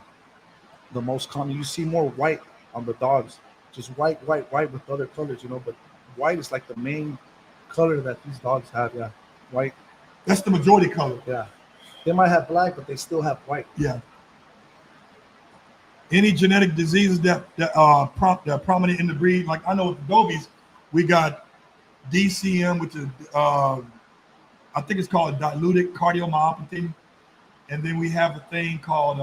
most common. You see more white on the dogs. Just white with other colors, but white is like the main color that these dogs have. Yeah, white. That's the majority color. Yeah. They might have black, but they still have white. Yeah. Any genetic diseases that are prominent in the breed? Like I know with the Dobies, we got DCM, which is I think it's called diluted cardiomyopathy, and then we have a thing called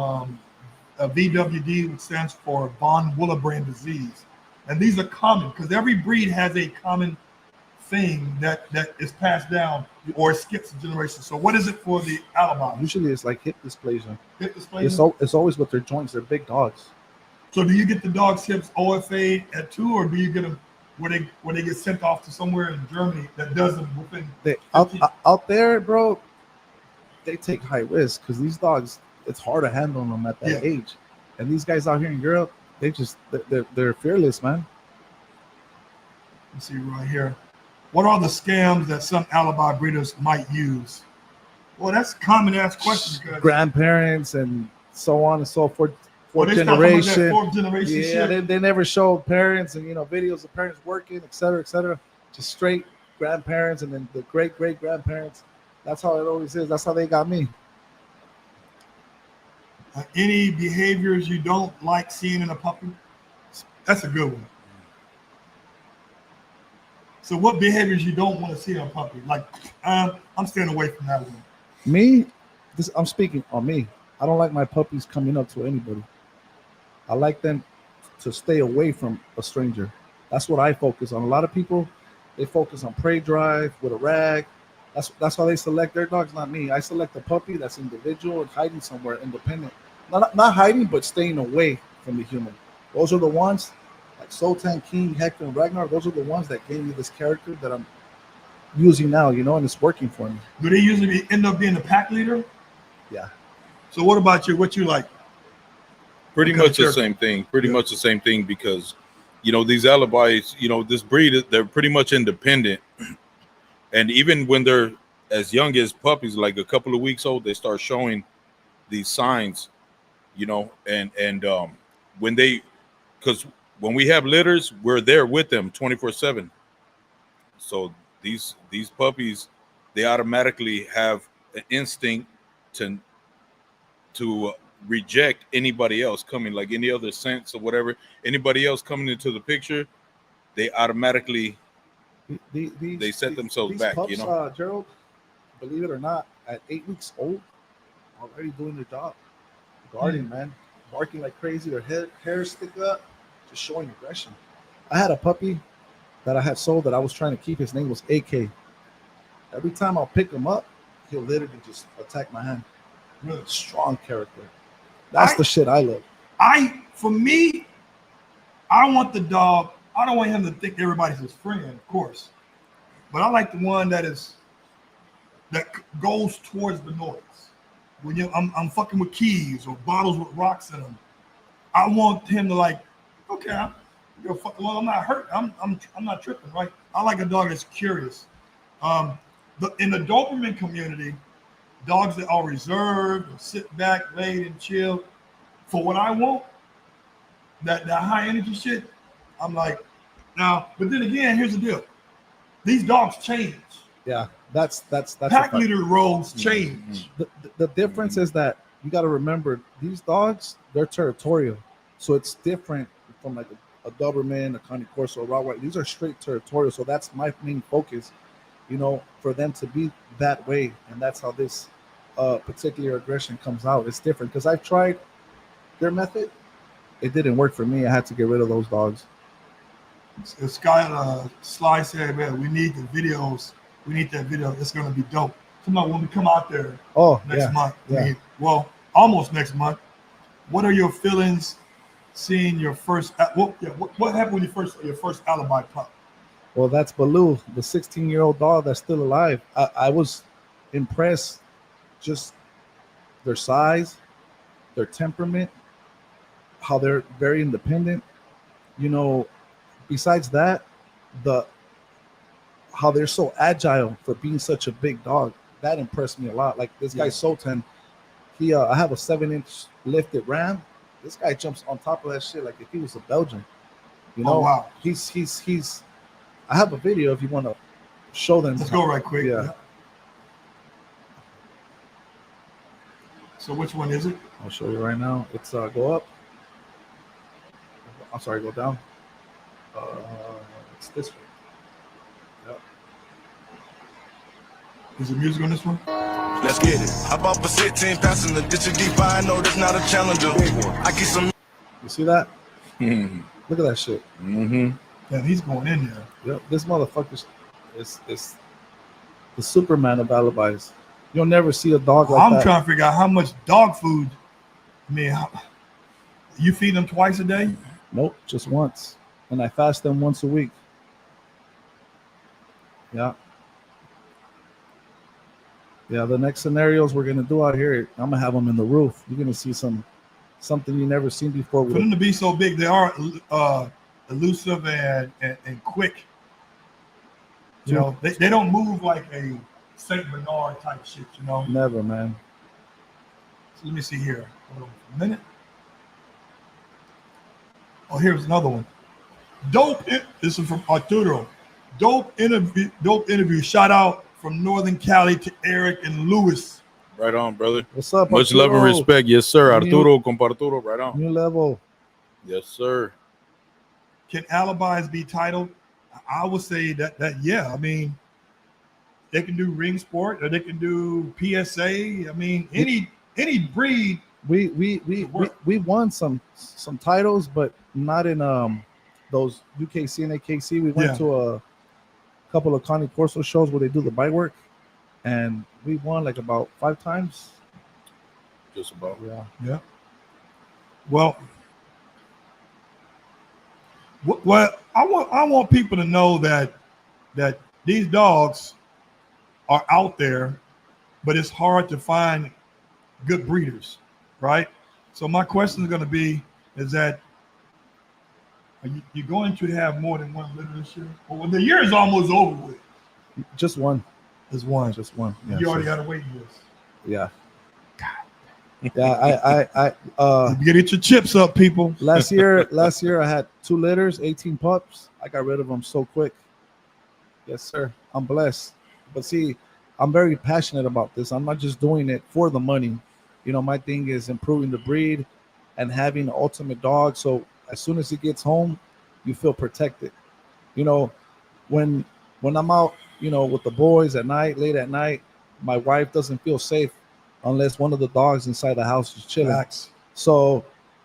a VWD, which stands for von Willebrand disease. And these are common because every breed has a common thing that is passed down or skips a generation. So what is it for the Alibi? Usually it's like hip dysplasia. Hip dysplasia? It's always with their joints. They're big dogs. So do you get the dog's hips OFA at 2, or do you get them where they get sent off to somewhere in Germany that does them within? Out there, bro, they take high risk because these dogs, it's hard to handle them at that age. And these guys out here in Europe, they're fearless, man. Let's see right here. What are the scams that some Alibi breeders might use? Well, that's a common ass question. Because grandparents and so on and so forth. Fourth generation. Yeah, they never show parents and videos of parents working, et cetera, just straight grandparents and then the great grandparents. That's how it always is. That's how they got me. Any behaviors you don't like seeing in a puppy? That's a good one. So what behaviors you don't want to see in a puppy? Like I'm staying away from that one. Me, I'm speaking on me. I don't like my puppies coming up to anybody. I like them to stay away from a stranger. That's what I focus on. A lot of people, they focus on prey drive with a rag. That's how they select their dogs, not me. I select a puppy that's individual and hiding somewhere independent. Not hiding, but staying away from the human. Those are the ones like Sultan, King, Hector, and Ragnar. Those are the ones that gave me this character that I'm using now, and it's working for me. Do they usually end up being the pack leader? Yeah. So what about you? What you like? Pretty much the same thing. Much the same thing because, these Alibis, this breed, they're pretty much independent. And even when they're as young as puppies, like a couple of weeks old, they start showing these signs, and because when we have litters, we're there with them 24/7. So these puppies, they automatically have an instinct to reject anybody else coming, like any other sense or whatever. Anybody else coming into the picture, they automatically they set themselves back. Pups, You know, Gerald, believe it or not, at 8 weeks old, already doing their job, guarding, man, barking like crazy. Their hair stick up, just showing aggression. I had a puppy that I had sold that I was trying to keep. His name was AK. Every time I'll pick him up, he'll literally just attack my hand. Really strong character. That's the shit I love. For me, I want the dog. I don't want him to think everybody's his friend, of course, but I like the one that goes towards the noise. When I'm fucking with keys or bottles with rocks in them, I want him to like, okay, I'm not hurt. I'm not tripping, right? I like a dog that's curious. In the Doberman community, dogs that are reserved or sit back, laid and chill, for what I want, that high energy shit, I'm like, now, but then again, here's the deal. These dogs change. Yeah, that's pack leader roles change. The difference is that you got to remember these dogs, they're territorial. So it's different from like a Doberman, a Connie Corso, a Rottweiler. These are straight territorial. So that's my main focus, you know, for them to be that way. And that's how this particular aggression comes out. It's different because I've tried their method. It didn't work for me. I had to get rid of those dogs. Sly said, man, we need the videos. We need that video. It's going to be dope. Tomorrow when we come out there next month. Yeah. Almost next month. What are your feelings seeing your first, what happened when your first Alibi pup? Well, that's Baloo, the 16-year-old dog that's still alive. I was impressed, just their size, their temperament, how they're very independent. You know, besides that, how they're so agile for being such a big dog, that impressed me a lot. Like this guy Sultan, I have a 7-inch lifted ram. This guy jumps on top of that shit like if he was a Belgian. You know, wow. He's. I have a video if you want to show them. Let's go right quick. Yeah. So which one is it? I'll show you right now. It's go up. I'm sorry, go down. It's this one. Yep. Is there music on this one? Let's get it. I bought for 16 passenger. This is deep. I know that's not a challenger. I get some. You see that? Look at that shit. Mm-hmm. Yeah, he's going in there. Yep. This motherfucker is the Superman of alibis. You'll never see a dog like that. I'm trying to figure out how much dog food. I mean, you feed them twice a day? Nope, just once. And I fast them once a week. Yeah. Yeah, the next scenarios we're going to do out here, I'm going to have them in the roof. You're going to see something you never seen before. For them to be so big, they are elusive and quick. You know, they don't move like a Saint Bernard type shit, you know? Never, man. So let me see here. Hold on for a minute. Oh, here's another one. This is from Arturo. Dope interview. Shout out from Northern Cali to Eric and Lewis. Right on, brother. What's up, Much Arturo? love and respect. Yes, sir. Arturo con Arturo. Right on. New level. Yes, sir. Can alibis be titled? I would say that yeah. I mean, they can do ring sport or they can do PSA. I mean, any breed. We won some titles, but not in those UKC and AKC. We went to a couple of Connie Corso shows where they do the bite work, and we won like about 5 times. Just about. Yeah. Well, I want people to know that these dogs are out there, but it's hard to find good breeders, right? So my question is going to be: is that you're going to have more than one litter this year? Well, when the year is almost over with, just one. There's one. Just one. Yeah, you already got a waiting list. Yeah. Yeah, I you get your chips up, people. Last year I had 2 litters, 18 pups. I got rid of them so quick. Yes, sir. I'm blessed. But see, I'm very passionate about this. I'm not just doing it for the money. You know, my thing is improving the breed and having the ultimate dog. So as soon as he gets home, you feel protected. You know, when I'm out, you know, with the boys at night, late at night, my wife doesn't feel safe unless one of the dogs inside the house is chilling. Facts. So,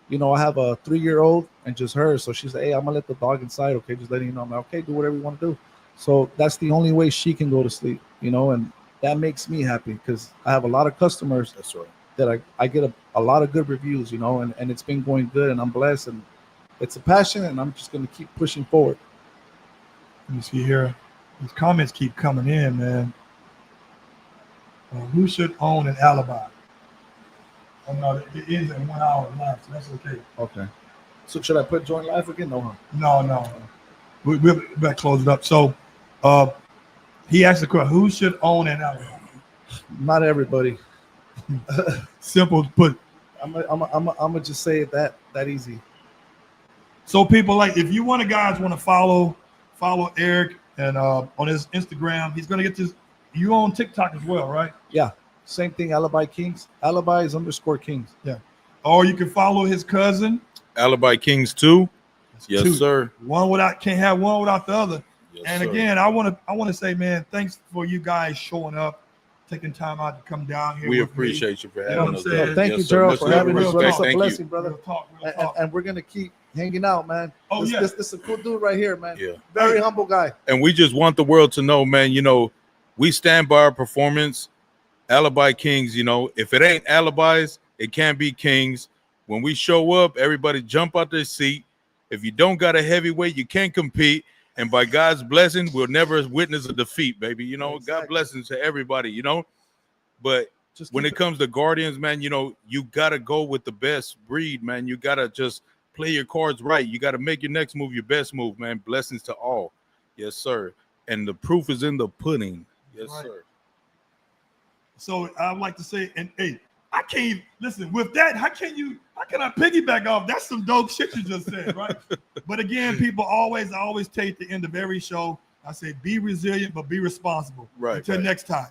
you know, I have a 3-year-old and just her. So she's like, hey, I'm gonna let the dog inside. Okay, just letting you know. I'm like, okay, do whatever you want to do. So that's the only way she can go to sleep, you know, and that makes me happy because I have a lot of customers That's right. that I get a lot of good reviews, you know, and it's been going good and I'm blessed and it's a passion and I'm just gonna keep pushing forward. Let me see here. These comments keep coming in, man. Who should own an alibi? Oh no, it ends at 1 hour left, so that's okay. Okay. So should I put joint life again? No, huh? No. We better close it up. So he asked the question, who should own an alibi? Not everybody. Simple put. I'm gonna just say it that easy. So people, like, if you guys want to follow Eric and on his Instagram, he's gonna get this. You on TikTok as well, right? Yeah. Same thing. Alibi Kings. Alibi is _Kings. Yeah. Or you can follow his cousin. Alibi Kings 2. Yes, Two. sir. Can't have one without the other. Yes, And sir. again, I want to say, man, thanks for you guys showing up, taking time out to come down here. We with me. appreciate you for You know having what us. I'm saying? brother. Thank Yes, you, sir. Gerald, Much for love, having us. respect. Brother. It's a Thank you. blessing, brother. Real talk. And we're gonna keep hanging out, man. Oh, yeah. This is a cool dude right here, man. Yeah. Very humble guy. And we just want the world to know, man, you know, we stand by our performance. Alibi Kings, you know, if it ain't alibis, it can't be kings. When we show up, everybody jump out their seat. If you don't got a heavyweight, you can't compete. And by God's blessing, we'll never witness a defeat, baby. You know, Exactly. God blessings to everybody, you know. But Just when keep it comes to Guardians, man, you know, you got to go with the best breed, man. You got to just play your cards right. You got to make your next move your best move, man. Blessings to all. Yes, sir. And the proof is in the pudding. Yes, Right. sir. So I'd like to say, and hey, I can't listen with that. How can I piggyback off? That's some dope shit you just said, right? But again, people I always take the end of every show. I say, be resilient, but be responsible. Right. Until next time.